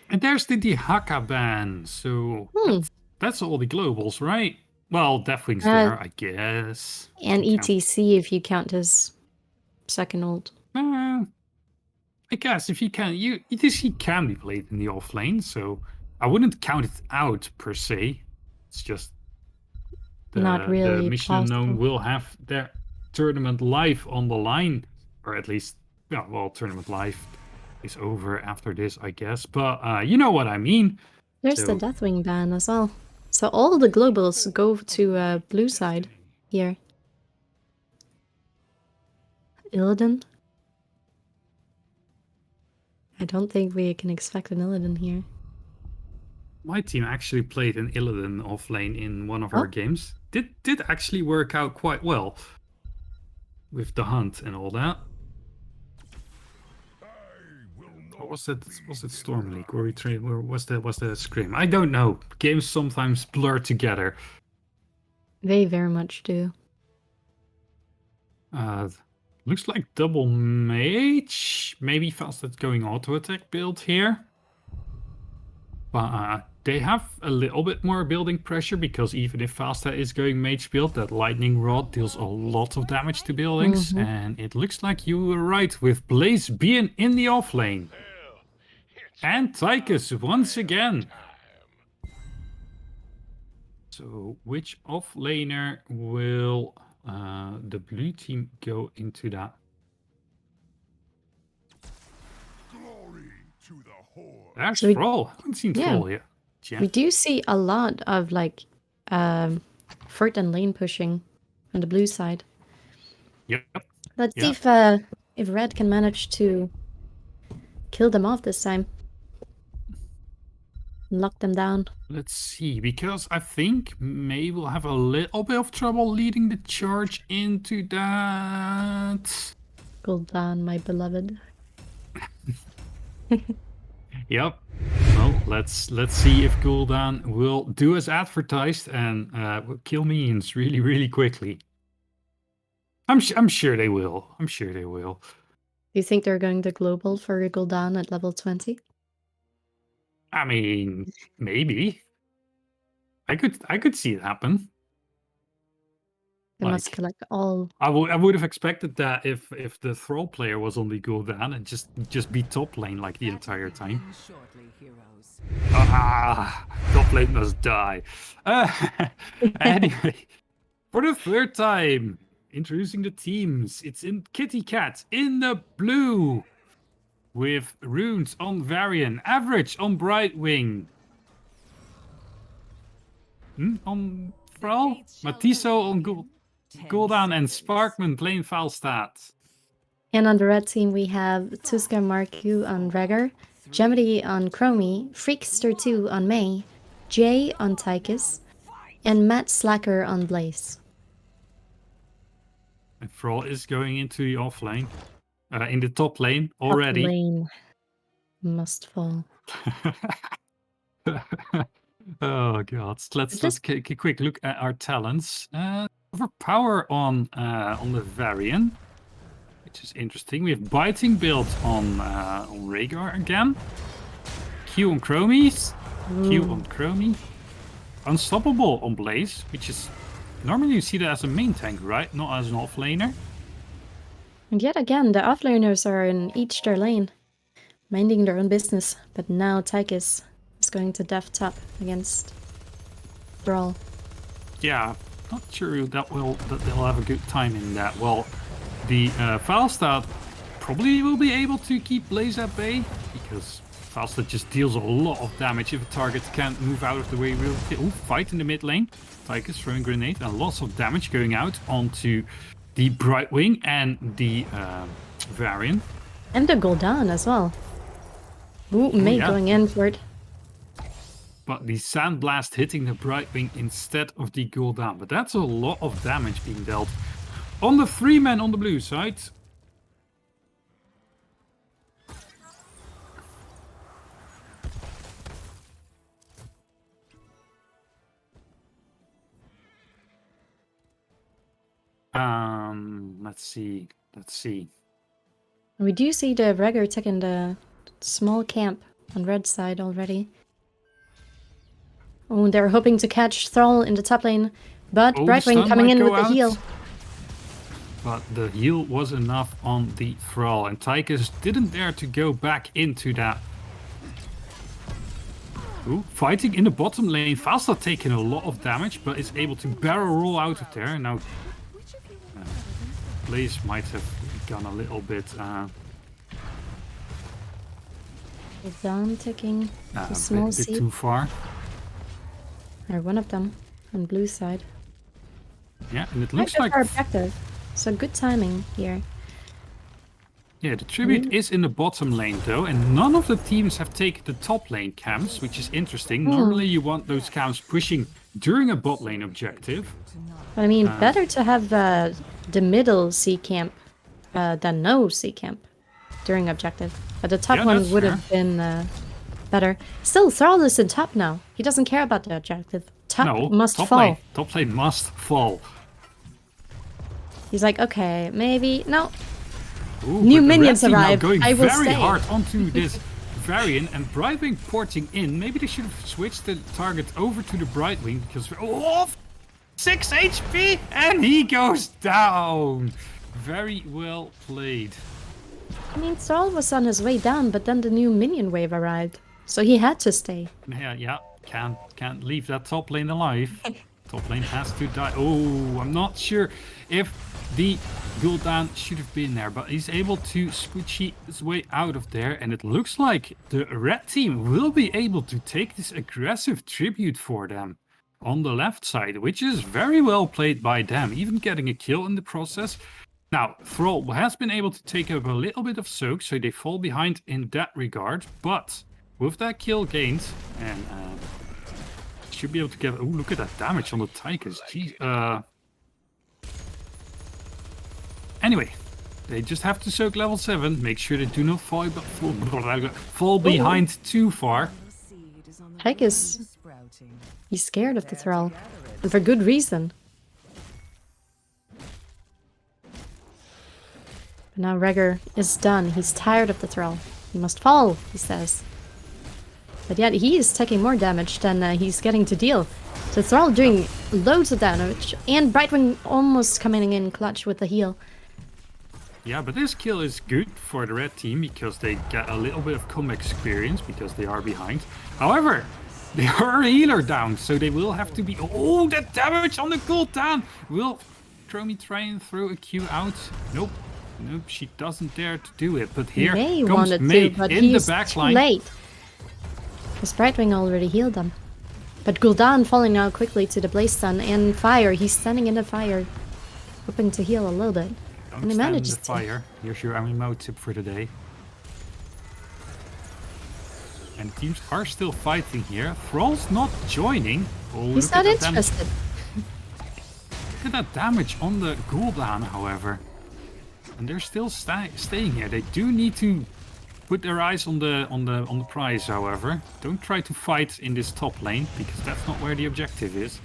And there's the Haka ban, so that's all the globals, right? Well, Deathwing's there, I guess. And Count- ETC if you count his second ult. I guess if you can, ETC can be played in the offlane, so I wouldn't count it out per se. It's just Not really the Mission Unknown possible. will have their tournament live on the line, or at least, yeah, well, tournament live is over after this, I guess. But you know what I mean. There's So- the Deathwing ban as well. So all the globals go to blue side here. Illidan? I don't think we can expect an Illidan here. My team actually played an Illidan offlane in one of Oh. our games. Did actually work out quite well with the hunt and all that. Or was it Storm League or or was the Scrim? I don't know. Games sometimes blur together. They very much do. Looks like double mage. Maybe Falstad going auto attack build here. But they have a little bit more building pressure because even if Falstad is going mage build, that lightning rod deals a lot of damage to buildings. And it looks like you were right with Blaze being in the offlane. And Tychus once again. So which offlaner will the blue team go into that? There's So we- Thrall. I haven't seen yeah. Thrall yet. Yeah. We do see a lot of like fort and lane pushing on the blue side. Yep. Let's Yeah. see if red can manage to kill them off this time. Lock them down. Let's see, because I think May will have a little bit of trouble leading the charge into that. Gul'dan, my beloved. Yep. Well, let's see if Gul'dan will do as advertised and will kill minions really, really quickly. I'm sure they will. I'm sure they will. Do you think they're going to global for Gul'dan at level 20? I mean, maybe. I could see it happen. They must Like- collect all. I would have expected that if the Thrall player was on the Gul'dan and just be top lane like the entire time. Shortly, heroes. Top lane must die. Anyway, for the third time, introducing the teams. It's in Kitty Cat in the blue, with runes on Varian, average on Brightwing. On Thrall, Matiso on Gul'dan, and Sparkman playing Falstad. And on the red team, we have Tuska Marku on Rhaegar, Gemini on Chromie, Freakster 2 on May, Jay on Tychus, and Matt Slacker on Blaze. And Thrall is going into the off lane, in the top lane Top already. lane must fall. Oh god, let's Just- take a quick look at our talents. Overpower on the Varian, which is interesting. We have biting build on Rhaegar again. Q on Chromie. Q on Chromie. Unstoppable on Blaze, which is normally you see that as a main tank, right? Not as an offlaner. And yet again, the offlaners are in each their lane, minding their own business. But now Tychus is going to def top against Thrall. Yeah, not sure that they'll have a good time in that. Well, the Falstad probably will be able to keep Blaze at bay, because Falstad just deals a lot of damage if a target can't move out of the way. Ooh, fight in the mid lane. Tychus throwing grenade and lots of damage going out onto the Brightwing and the Varian. And the Gul'dan as well. Ooh, May yeah. going in for it. But the Sandblast hitting the Brightwing instead of the Gul'dan. But that's a lot of damage being dealt on the 3 men on the blue side. Let's see. We do see the Rhaegar taking the small camp on red side already. Oh, they're hoping to catch Thrall in the top lane, but Oh, the Brightwing stun coming might in go with the out. heal. But the heal was enough on the Thrall, and Tychus didn't dare to go back into that. Ooh, fighting in the bottom lane. Falstad taking a lot of damage, but is able to barrel roll out of there. Now, Blaze might have gone a little bit Gul'dan taking a the small bit seat, too far. or one of them on blue side. Yeah, and it Might looks go like for objective, so good timing here. yeah, the tribute is in the bottom lane though, and none of the teams have taken the top lane camps, which is interesting. Normally you want those camps pushing during a bot lane objective. But I mean, better to have the middle C camp than no C camp during objective. But the top Yeah, one that's would have been better. Still, Thrall is in top now. He doesn't care about the objective. Top No, must top fall. lane. Top lane must fall. He's like, okay, maybe no. Ooh, New but the minions red team now arrived. going I will very stay. hard onto this Varian, and Brightwing porting in. Maybe they should have switched the target over to the Brightwing, because oh, 6 HP and he goes down. Very well played. I mean, Thrall was on his way down, but then the new minion wave arrived, so he had to stay. Yeah, can't leave that top lane alive. Top lane has to die. Oh, I'm not sure if the Gul'dan should have been there, but he's able to squishy his way out of there, and it looks like the red team will be able to take this aggressive tribute for them on the left side, which is very well played by them, even getting a kill in the process. Now, Thrall has been able to take up a little bit of soak, so they fall behind in that regard, but with that kill gained, and should be able to get... Oh, look at that damage on the Tychus. Jeez. Anyway, they just have to soak level 7, make sure they do not fall behind too far. Tychus, he's scared of the Thrall, and for good reason. But now Regger is done. He's tired of the Thrall. He must fall, he says. But yet he is taking more damage than he's getting to deal. So Thrall doing loads of damage, and Brightwing almost coming in clutch with the heal. Yeah, but this kill is good for the red team because they get a little bit of comeback experience because they are behind. However, they are a healer down, so they will have to be... Oh, that damage on the Gul'dan! Will Chromie try and throw a Q out? Nope. Nope, she doesn't dare to do it. But here May comes wanted May to, but in the he's back too line. late. Because Brightwing already healed them. But Gul'dan falling now quickly to the Blaze Stun and fire. He's standing in the fire, hoping to heal a little bit. Don't And he stand in manages the to. fire. Here's your MMO tip for the day. And teams are still fighting here. Thrall's not joining. Oh, He's look at not that damage. interested. Look at that damage on the Gul'dan, however. And they're still staying here. They do need to put their eyes on the prize, however. Don't try to fight in this top lane, because that's not where the objective is.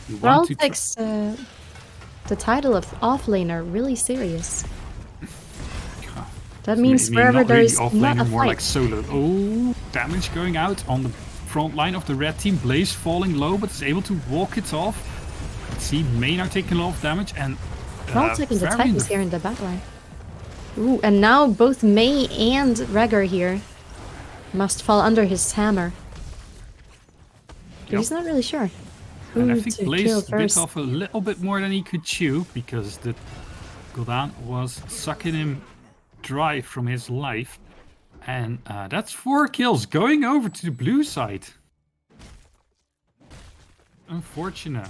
You Thrall want to takes the title of offlaner really serious. That means I mean, wherever not there really is not a offlaner, more fight. like solo. Oh, damage going out on the front line of the red team. Blaze falling low, but is able to walk it off. Let's see, May now taking a lot of damage, and Thrall taking the very Tychus here in the backline. Ooh, and now both May and Regger here must fall under his hammer. But Yep. he's not really sure And I who think to Blaze kill bit first. off a little bit more than he could chew, because the Gul'dan was sucking him dry from his life. And that's 4 kills going over to the blue side. Unfortunate.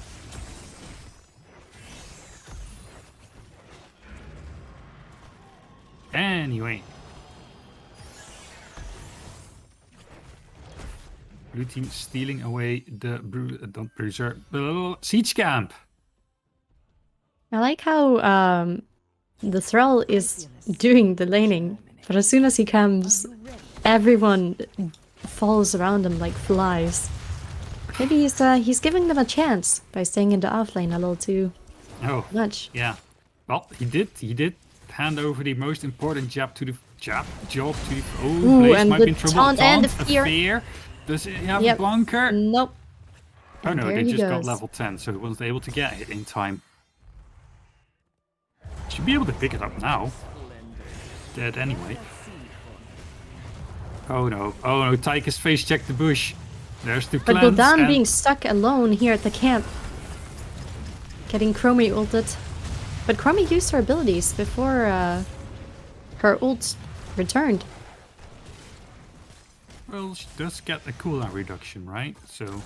Anyway. Blue team stealing away the Bruiser siege camp. I like how the Thrall is doing the laning, but as soon as he comes, everyone falls around him like flies. Maybe he's giving them a chance by staying in the offlane a little too Oh, much. yeah. Well, he did hand over the most important job to the job to the... Oh, Ooh, Blaze and might the be in trouble. taunt and the a fear. Does it have Yep. a bunker? Nope. Oh And no, there they he just got goes. level 10, so he wasn't able to get it in time. Should be able to pick it up now. Dead anyway. Oh no, Tychus face checked the bush. There's the But cleanse. Gul'dan and- being stuck alone here at the camp. Getting Chromie ulted. But Chromie used her abilities before her ult returned. Well, she does get a cooldown reduction, right? So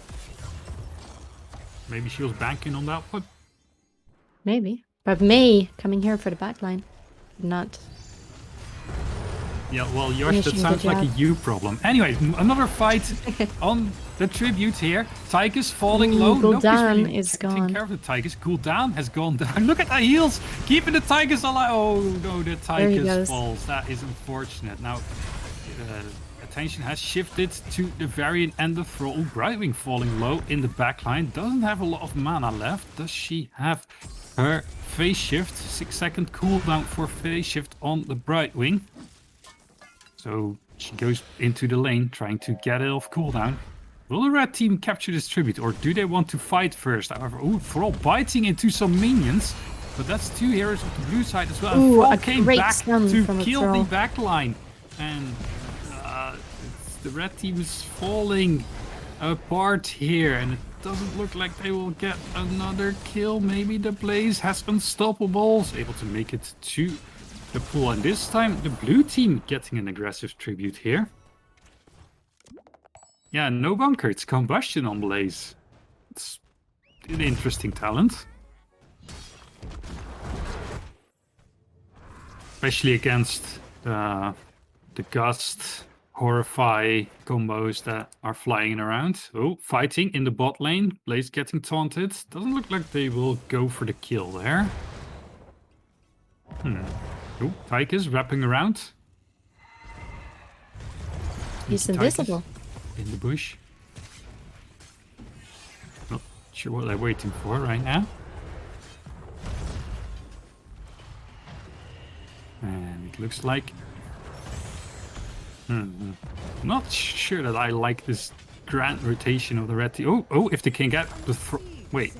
maybe she was banking on that one. Maybe. But May coming here for the backline. Not. Yeah, well, Yosh, that Finishing the sounds like a job. you problem. Anyway, another fight on the tribute here. Tychus falling Ooh, low. Nobody's Gul'dan really is taking gone. care of the Tychus. Gul'dan has gone down. Look at the heals, keeping the Tychus alive. Oh no, the he Tychus goes. falls. That is unfortunate. Now, attention has shifted to the variant and the Thrall. Brightwing falling low in the backline. Doesn't have a lot of mana left. Does she have her phase shift? 6-second cooldown for phase shift on the Brightwing. So she goes into the lane, trying to get it off cooldown. Will the red team capture this tribute, or do they want to fight first? However, ooh, Thrall biting into some minions, but that's 2 heroes of the blue side as well. And Ooh, Thrall a came great back stun to from a kill Thrall. the backline, and the red team is falling. apart here, and it doesn't look like they will get another kill. Maybe the Blaze has Unstoppables, able to make it to the pool, and this time the blue team getting an aggressive tribute here. Yeah, no bunker, it's Combustion on Blaze. It's an interesting talent. Especially against the Gust, Horrify combos that are flying around. Oh, fighting in the bot lane. Blaze getting taunted. Doesn't look like they will go for the kill there. Oh, Tychus wrapping around. He's Tychus invisible. in the bush. Not sure what they're waiting for right now. And it looks like... Not sure that I like this grand rotation of the red team. Oh, if they can get the... Wait.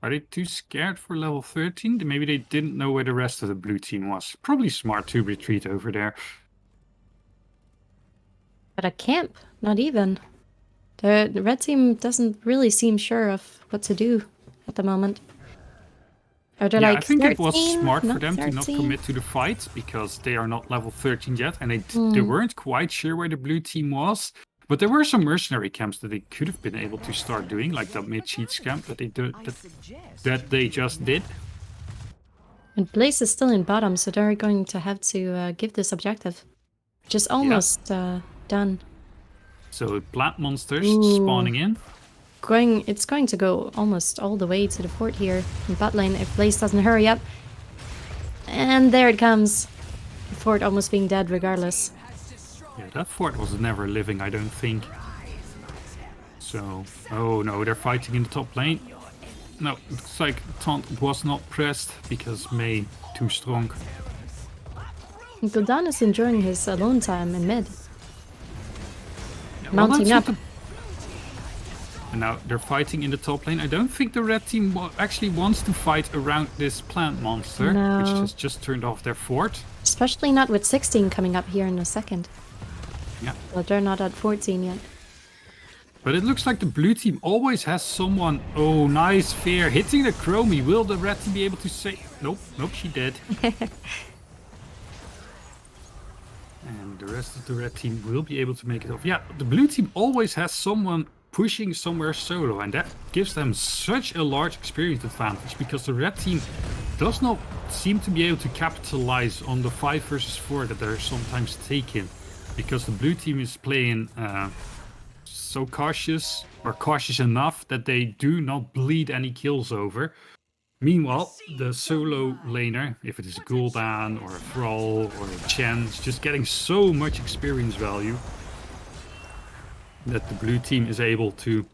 Are they too scared for level 13? Maybe they didn't know where the rest of the blue team was. Probably smart to retreat over there. But a camp, not even. The red team doesn't really seem sure of what to do at the moment. Are they Yeah, like I think 13? it was smart for them to not 13? commit to the fight because they are not level 13 yet, and they weren't quite sure where the blue team was. But there were some mercenary camps that they could have been able to start doing, like that mid-sheets camp that they just did. And Blaze is still in bottom, so they're going to have to give this objective. Which is almost done. So plant monsters Ooh. spawning in. It's going to go almost all the way to the fort here in bot lane if Blaze doesn't hurry up. And there it comes. The fort almost being dead regardless. Yeah, that fort was never living, I don't think. So, oh no, they're fighting in the top lane. No, looks like taunt was not pressed because Mei too strong. Gul'dan is enjoying his alone time in mid. Yeah, well, Mounting that's up. what And now they're fighting in the top lane. I don't think the red team actually wants to fight around this plant monster, which No. has just turned off their fort. Especially not with 16 coming up here in a second. Yeah. Well, they're not at 14 yet. But it looks like the blue team always has someone. Oh, nice Fear hitting the Chromie. Will the red team be able to save? Nope, she did. And the rest of the red team will be able to make it off. Yeah, the blue team always has someone pushing somewhere solo, and that gives them such a large experience advantage because the red team does not seem to be able to capitalize on the 5 versus 4 that they're sometimes taking, because the blue team is playing so cautious, or cautious enough, that they do not bleed any kills over. Meanwhile, the solo laner, if it is Gul'dan or a Thrall or a Chen, is just getting so much experience value that the blue team is able to,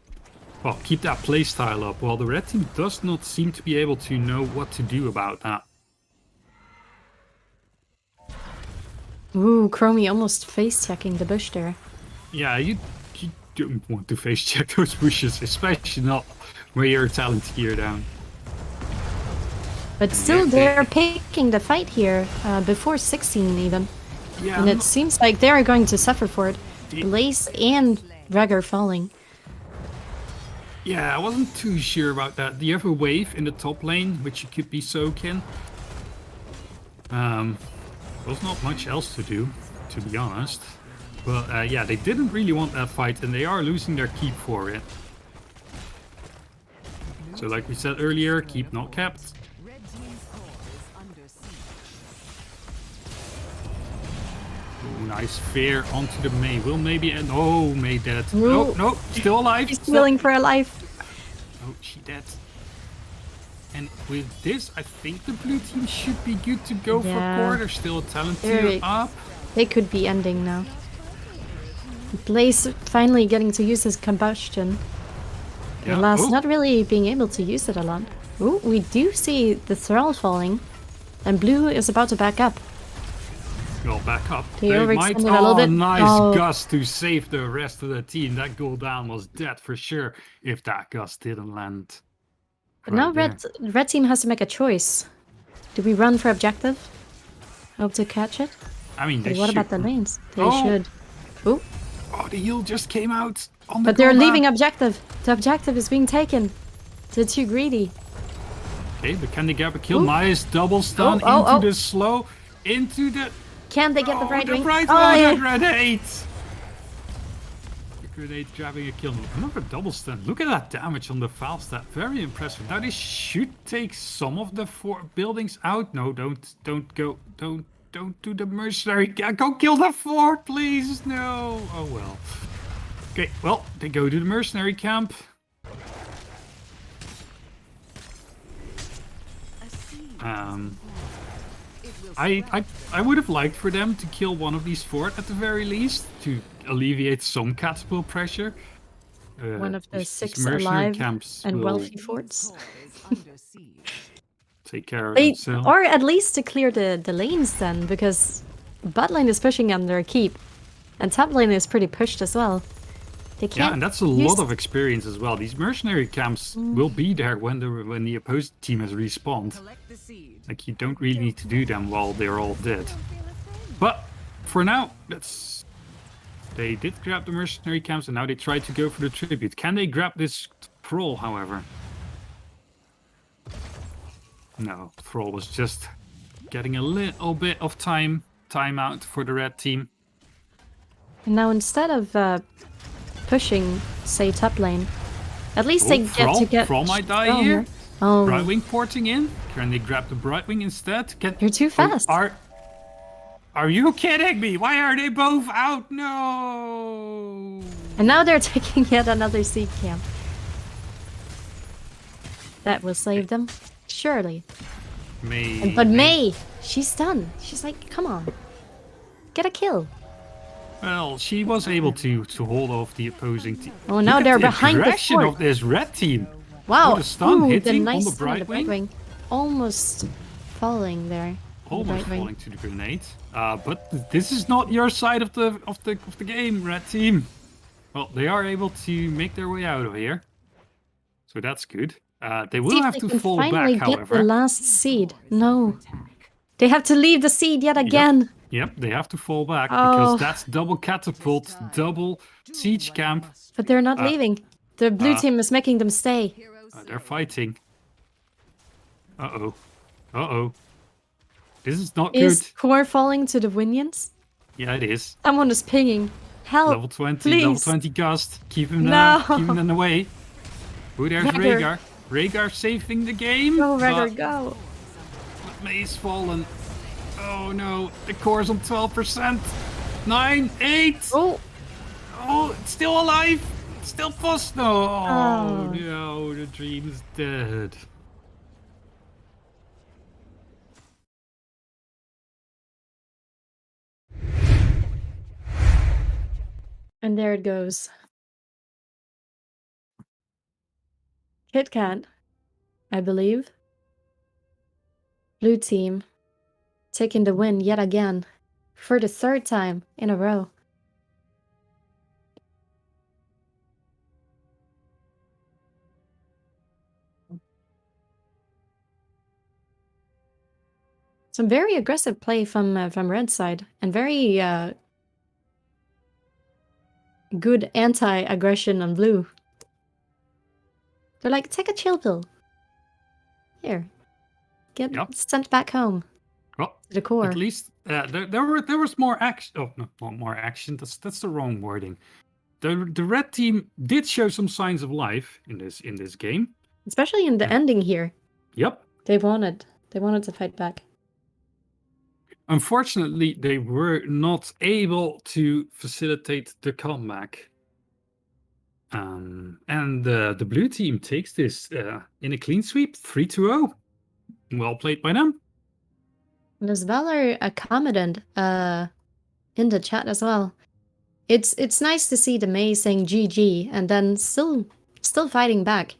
well, keep that playstyle up, while the red team does not seem to be able to know what to do about that. Ooh, Chromie almost face-checking the bush there. Yeah, you don't want to face check those bushes, especially not where your talent gear down. But still, Yeah, they're picking the fight here before 16 even. Yeah, And it seems like they're going to suffer for it. Blaze and Raggar falling. yeah, I wasn't too sure about that. Do you have a wave in the top lane, which you could be soaking? There's not much else to do, to be honest. But yeah, they didn't really want that fight, and they are losing their keep for it. So like we said earlier, keep not kept. Oh, nice Fear onto the Mei. Will maybe end. Oh, Mei dead. No. No, still alive. He's still- willing for a life. Oh, she dead. And with this, I think the blue team should be good to go Yeah. for quarter. Still a talent tier Very- up. They could be ending now. Blaze finally getting to use his combustion. Yeah. Last Oh, not really being able to use it a lot. Ooh, we do see the Thrall falling. And blue is about to back up. well, back up. He overextended a little bit. Nice Oh. gust to save the rest of the team. That Gul'dan was dead for sure if that gust didn't land. But now right there. red team has to make a choice. Do we run for objective? Hope to catch it? I mean, they But what should. about the lanes? They Oh. should. Ooh, Oh, the heal just came out on the But they're Goma. leaving objective. The objective is being taken. They're too greedy. Okay, but can they get a kill? Ooh. Nice double stun Oh, into oh. the slow, into the... Can they get the Oh, right the wing? bright Oh, wing, yeah. the grenade! The grenade grabbing a kill. Another double stun. Look at that damage on the foul stat. Very impressive. Now they should take some of the 4 buildings out. No, don't go. Don't do the mercenary. Go kill the fort, please. No. Oh well. Okay, well, they go to the mercenary camp. I would have liked for them to kill one of these fort at the very least to alleviate some catapult pressure. One of the these 6 mercenary alive camps and will wealthy forts. take care of They, themselves. or at least to clear the lanes then, because bot lane is pushing under a keep, and top lane is pretty pushed as well. They can't. Yeah, and that's a use- lot of experience as well. These mercenary camps will be there when the opposing team has respawned. Like you don't really need to do them while they're all dead. But for now, they did grab the mercenary camps and now they try to go for the tribute. Can they grab this Thrall, however? No, Thrall was just getting a little bit of timeout for the red team. And now instead of pushing, say, top lane, at least they get Thrall might die stronger. here. Oh, Brightwing porting in. Can they grab the Brightwing instead? you're too fast. Are you kidding me? Why are they both out? No. And now they're taking yet another seed camp. That will save them, surely. But May, she's done. She's like, come on, get a kill. Well, she was able to hold off the opposing team. Oh, now Look at they're the behind the aggression fort. of this red team. Wow, Oh, the stun ooh, hitting the on nice the stun on the Brightwing. Brightwing. Almost falling there. Almost Brightwing. falling to the grenade. But this is not your side of the game, red team. Well, they are able to make their way out of here, so that's good. They will See if have they to can fall finally back, get the however. last seed. No, they have to leave the seed yet again. Yep, they have to fall back Oh. because that's double catapult, double siege camp. But they're not leaving. The blue uh, team is making them stay. They're fighting. Uh-oh. Uh-oh. This is not Is good. core falling to the Winions? Yeah, it is. Someone is pinging. Help! Level 20, level please. 20 Gust. Keep him No. keep him in the way. Oh, there's Rhaegar. Rhaegar. Rhaegar saving the game. Go, Rhaegar, but go! May's fallen. Oh no, the core's on 12%. 9, 8. Oh, Oh, it's still alive. It's still fast. No. Oh. No, the dream is dead. and there it goes. Kit Kat, I believe. Blue team taking the win yet again for the 3rd time in a row. Some very aggressive play from red side and very good anti-aggression on blue. They're like, take a chill pill. Here, get Yep. sent back home Well, to the core. at least there was more action. Oh, no, not more action. That's the wrong wording. The red team did show some signs of life in this game. Especially in the ending here, Yep. they wanted to fight back. Unfortunately, they were not able to facilitate the comeback. And the blue team takes this in a clean sweep, 3-0. Well played by them. And as Valor commented in the chat as well, it's nice to see the Mei saying GG and then still fighting back,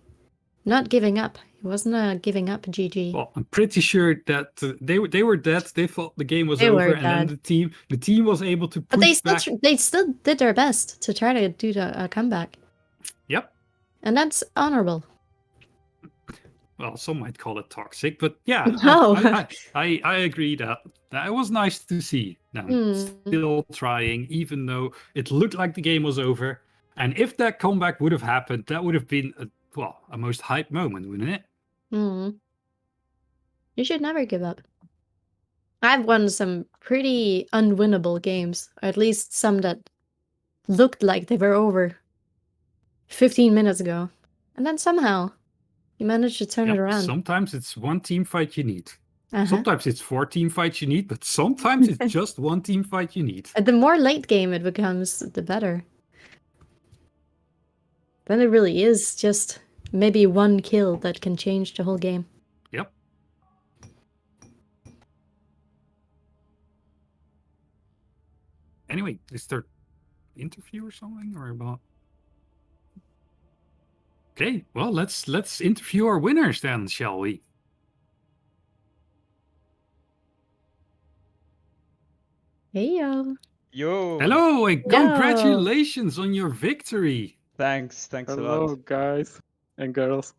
not giving up. It wasn't a giving up GG. Well, I'm pretty sure that they were dead. They thought the game was They over, were and then dead. the team was able to push But they still back. they still did their best to try to do the comeback, Yep. and that's honorable. well, some might call it toxic, but yeah, No. I agree that it was nice to see them still trying, even though it looked like the game was over. And if that comeback would have happened, that would have been a most hype moment, wouldn't it? You should never give up. I've won some pretty unwinnable games, or at least some that looked like they were over 15 minutes ago. And then somehow you managed to turn it Yep, around. sometimes it's one team fight you need. Uh-huh. Sometimes it's 4 team fights you need, but sometimes it's just one team fight you need. And the more late game it becomes, the better. Then it really is just maybe one kill that can change the whole game. Yep. Anyway, is there interview or something or about? Okay, well let's interview our winners then, shall we? Hey yo. Yo. Hello and congratulations on your victory. Thanks a Hello, lot. guys and girls.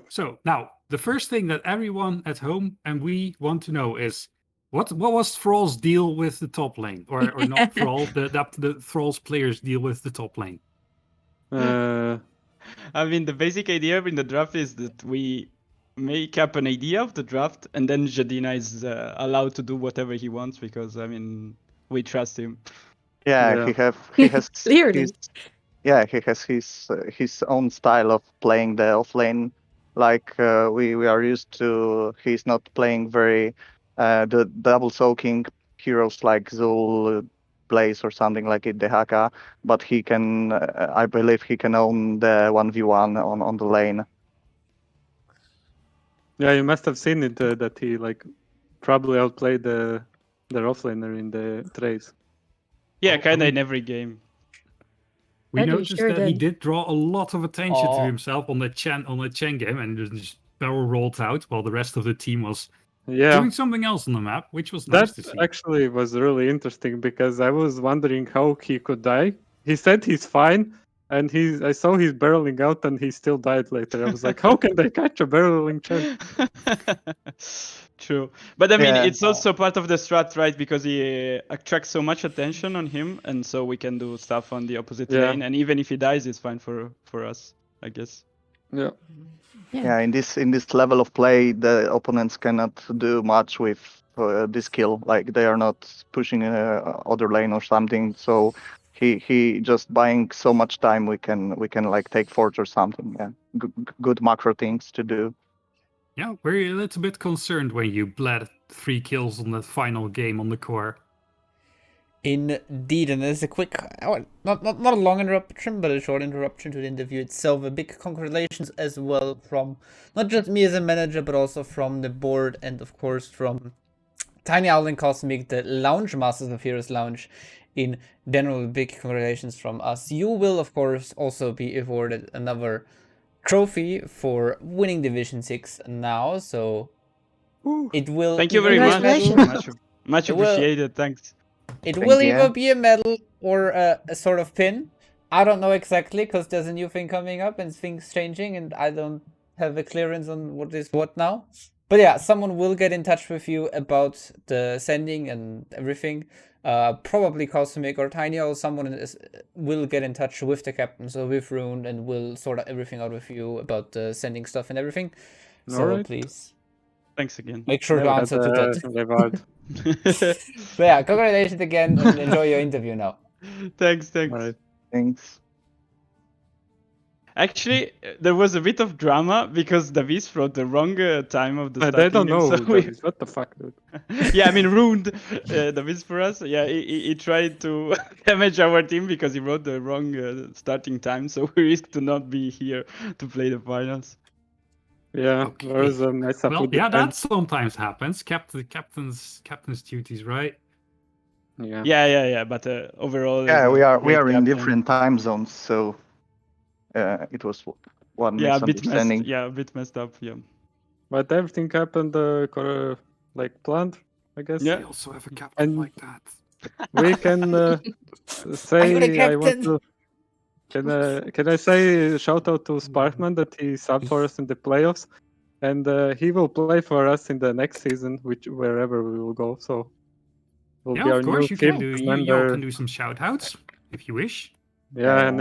So now the first thing that everyone at home and we want to know is what was Thrall's deal with the top lane, or not Thrall, the Thrall's players' deal with the top lane. I mean, the basic idea in the draft is that we make up an idea of the draft, and then Jadina is allowed to do whatever he wants because I mean we trust him. Yeah, Yeah. he has Clearly. he has his own style of playing the offlane. Like we are used to. He's not playing very the double soaking heroes like Zul, Blaze or something like it, Dehaka, but he can. I believe he can own the 1v1 on the lane. Yeah, you must have seen it that he like probably outplayed their offlaner in the trades. Yeah, Oh, kind of oh. in every game. We That he noticed sure that he did. did draw a lot of attention to Oh. himself on the Chen game, and just barrel rolled out while the rest of the team was Yeah, doing something else on the map, which was nice that to see. actually was really interesting because I was wondering how he could die. He said he's fine, and I saw he's barreling out, and he still died later. I was like, how can they catch a barreling Chen? True, but I mean Yeah. it's also part of the strat, right? Because he attracts so much attention on him, and so we can do stuff on the opposite Yeah. lane, and even if he dies, it's fine for us, I guess. Yeah, Yeah, in this level of play, the opponents cannot do much with this kill. Like they are not pushing other lane or something. So he just buying so much time. We can like take fort or something. Yeah, good macro things to do. Yeah, we're a little bit concerned when you bled 3 kills on the final game on the core. Indeed, and there's a quick, not a long interruption, but a short interruption to the interview itself. A big congratulations as well from not just me as a manager, but also from the board and of course from Tiny Owl and Cosmic, the Lounge Masters of Heroes Lounge. In general, big congratulations from us. You will of course also be awarded another trophy for winning Division 6 now, so it will. Thank you very much. Congratulations. Much It will- appreciated. Thanks. It Thank will you. either be a medal or a sort of pin. I don't know exactly because there's a new thing coming up and things changing, and I don't have a clearance on what is what now. But yeah, someone will get in touch with you about the sending and everything. Probably Cosmic or Tiny or someone will get in touch with the captain, so with Rune, and will sort out everything out with you about the sending stuff and everything. So Alright. please Thanks again. make sure to Yeah, answer to that. reward. But yeah, congratulations again and enjoy your interview now. Thanks. Alright. Thanks. Actually, there was a bit of drama because Davis wrote the wrong time of the But starting I don't game, know. so Who that is. What the fuck, dude? yeah, I mean, ruined Davis for us. Yeah, he tried to damage our team because he wrote the wrong starting time, so we risk to not be here to play the finals. Yeah, Okay. where's a mess up Well, with the yeah, pen? that sometimes happens. Captain's duties, right? Yeah. Yeah. But overall, Yeah, he's we a are great in captain. different time zones, so it was one Yeah, misunderstanding. a bit messed up. Yeah. But everything happened like planned, I guess. Yeah. I also have a captain And- like that. We can Are you the say I want captain? to. Can I say shout out to Sparkman that he subbed for us in the playoffs, and he will play for us in the next season, wherever we will go. So will Yeah, be our of course new you can fifth do. You member. all can do some shout outs if you wish. Yeah, and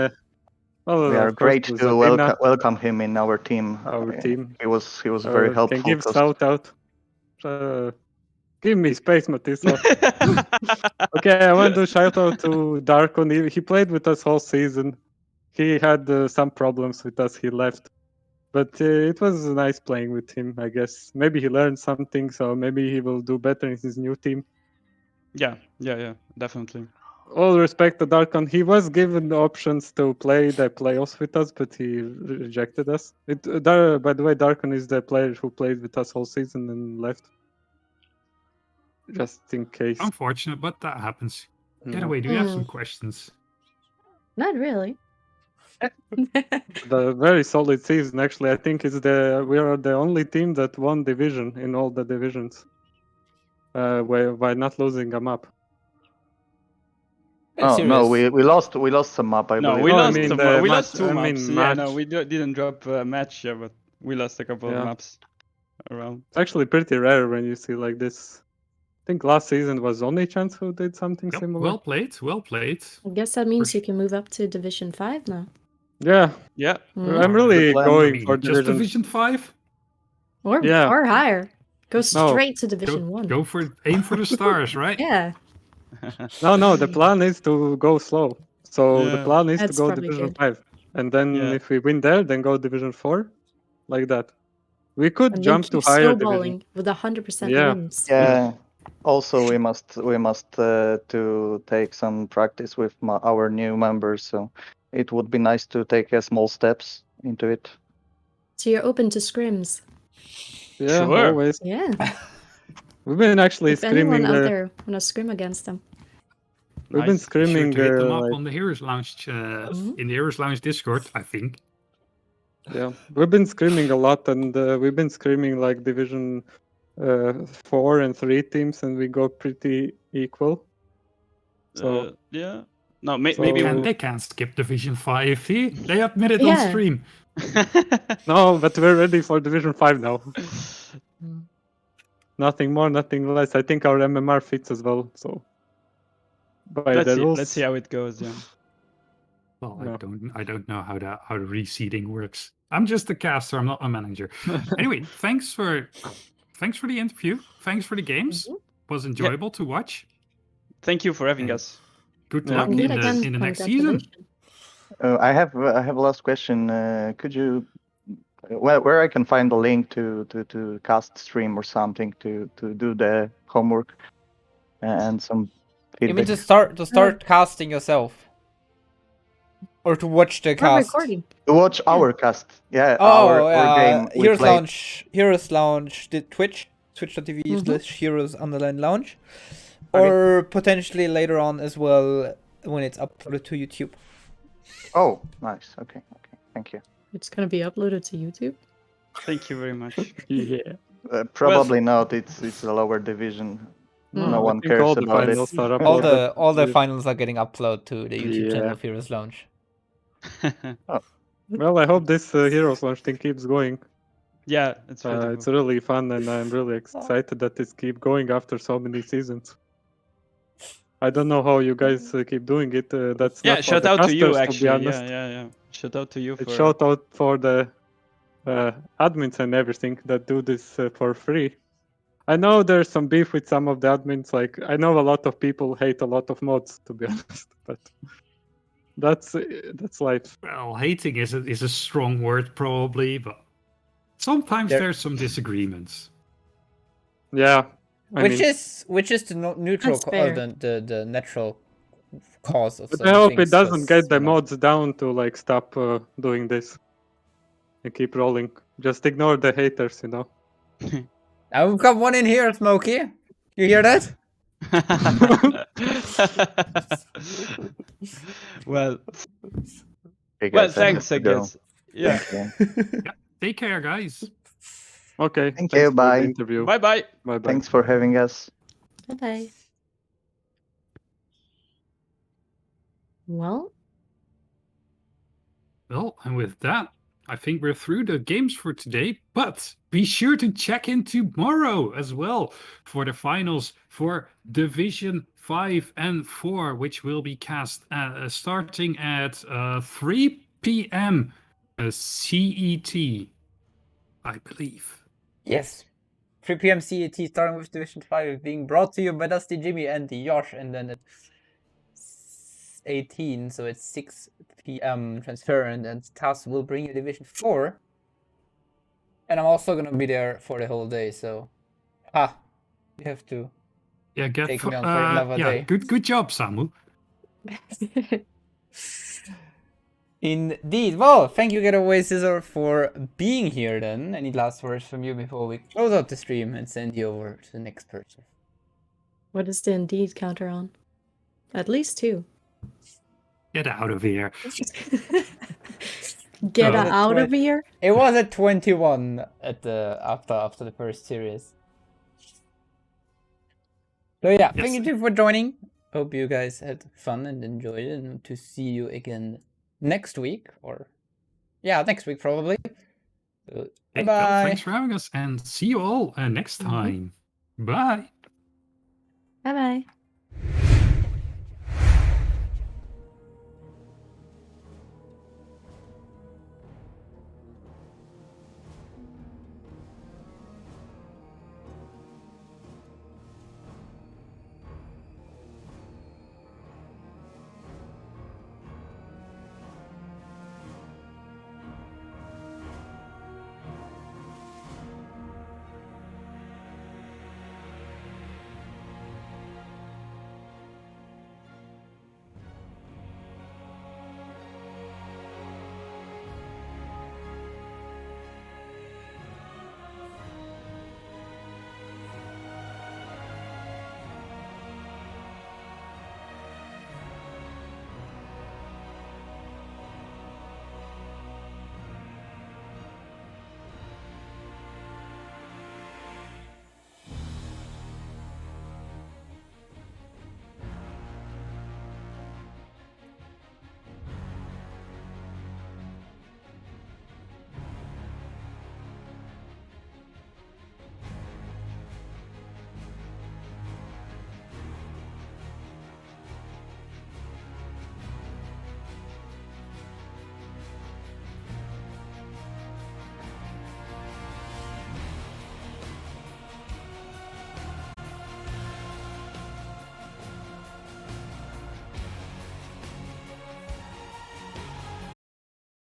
well, We are of course, great to to Zabina, welcome him in our team. our team. He was very Can helpful. give 'cause- shout out. Give me space, Matiso. Okay, I want to shout out to Darkon. He played with us whole season. He had some problems with us. He left, but it was nice playing with him. I guess maybe he learned something, so maybe he will do better in his new team. Yeah, definitely. All respect to Darkon. He was given the options to play the playoffs with us, but he rejected us. By the way, Darkon is the player who played with us whole season and left. Just in case. Unfortunate, but that happens. Get Yeah. away. Do you have some questions? Not really. The very solid season, actually. I think we are the only team that won division in all the divisions. By not losing a map. Oh no, serious. we lost some map. I No, believe. we No, I lost mean some. the We lost match- two I mean maps. Yeah, no, match. we didn't drop a match. Yeah, but we lost a couple Yeah. of maps around. It's actually pretty rare when you see like this. I think last season was only Chance who did something Yep, similar. well played. Well played. I guess that means For you can move up to Division 5 now. Yeah, Yeah. Mm. I'm really Good plan. going I mean, for just division. Division 5? Yeah. Or higher. Go No. straight to Division 1. Go for aim for the stars, right? Yeah. No, the plan is to go slow. So the Yeah. plan is That's to go probably Division good. 5. And then Yeah. if we win there, then go Division 4. Like that. We could And then jump to keep higher division. snowballing with 100% Yeah. wins. Yeah. Also, we must to take some practice with our new members. So it would be nice to take small steps into it. So you're open to scrims. Yeah, Sure. always. Yeah. We've been actually If anyone screaming. out there want to scrim against them. We've been Nice. Be sure screaming. to hit them up like, on the Heroes Lounge Mhm. in the Heroes Lounge Discord, I think. yeah, we've been screaming a lot, and we've been screaming like Division 4 and 3 teams, and we go pretty equal. So Yeah. No, So- maybe. They can't skip Division 5. See? They admitted on Yeah. stream. no, but we're ready for Division 5 now. Nothing more, nothing less. I think our MMR fits as well. So by let's the see. rules, Let's see how it goes. Yeah. Well, No. I don't know how the reseeding works. I'm just a caster. I'm not a manager. Anyway, thanks for the interview. Thanks for the games. Mhm. Was enjoyable to watch. Thank you for having Yeah. us. Good Yeah. luck Meet in again. the next season. Congratulations. I have a last question. Could you where I can find the link to cast stream or something to do the homework and some You mean feedback? to start casting yourself, or to watch the We're cast? recording. To watch our cast. Yeah, Oh, our game. we Heroes played. Lounge. Heroes Lounge. The twitch.tv Mhm. /heroes_lounge, or potentially later on as well when it's uploaded to YouTube. Oh, nice. Okay. Thank you. It's going to be uploaded to YouTube. Thank you very much. yeah. Probably not. It's a lower division. No I one think all cares the about it. finals are All uploaded. the finals are getting uploaded to the YouTube channel Yeah. of Heroes Lounge. Well, I hope this Heroes Launch thing keeps going. Yeah, it's really It's cool. really fun, and I'm really excited that it's keep going after so many seasons. I don't know how you guys keep doing it. That's Yeah, not for shout the out to you casters, actually. be honest. Yeah. Shout out to you It's for. shout out for the admins and everything that do this for free. I know there's some beef with some of the admins. Like I know a lot of people hate a lot of mods, to be honest, but that's life. Well, hating is a strong word probably, but sometimes there's some disagreements. Yeah, I mean, Which is the neutral That's fair. the natural cause of. but some I hope it things, doesn't as, get the you know. mods down to like stop doing this and keep rolling. Just ignore the haters, you know. I've got one in here, Smokey. You hear that? well, Okay, well, guys, thanks, I have to go. guess. Yeah. Okay. Take care, guys. Okay, Thank thanks you, for the bye. interview. Bye bye. Bye bye. Thanks for having us. Bye-bye. Well, Well, and with that, I think we're through the games for today, but be sure to check in tomorrow as well for the finals for Division 5 and 4, which will be cast starting at 3 p.m. CET, I believe. Yes. 3 p.m. CET, starting with Division 5, being brought to you by Dusty Jimmy and Josh, and then at 18, so it's 6 p.m. transfer, and then TAS will bring you Division 4. And I'm also gonna be there for the whole day, so you have to Yeah, take me on for another day. Good job, Samu. Indeed. Well, thank you, Getaway Scissor, for being here then. Any last words from you before we close out the stream and send you over to the next person? What is the indeed counter on? At least 2. Get out of here. Get Oh. out of here. It was at 21 at the after the first series. So yeah, Yes. thank you too for joining. Hope you guys had fun and enjoyed it, and to see you again next week, or next week probably. So, Hey, bye. well, thanks for having us, and see you all next time. Bye. Bye bye.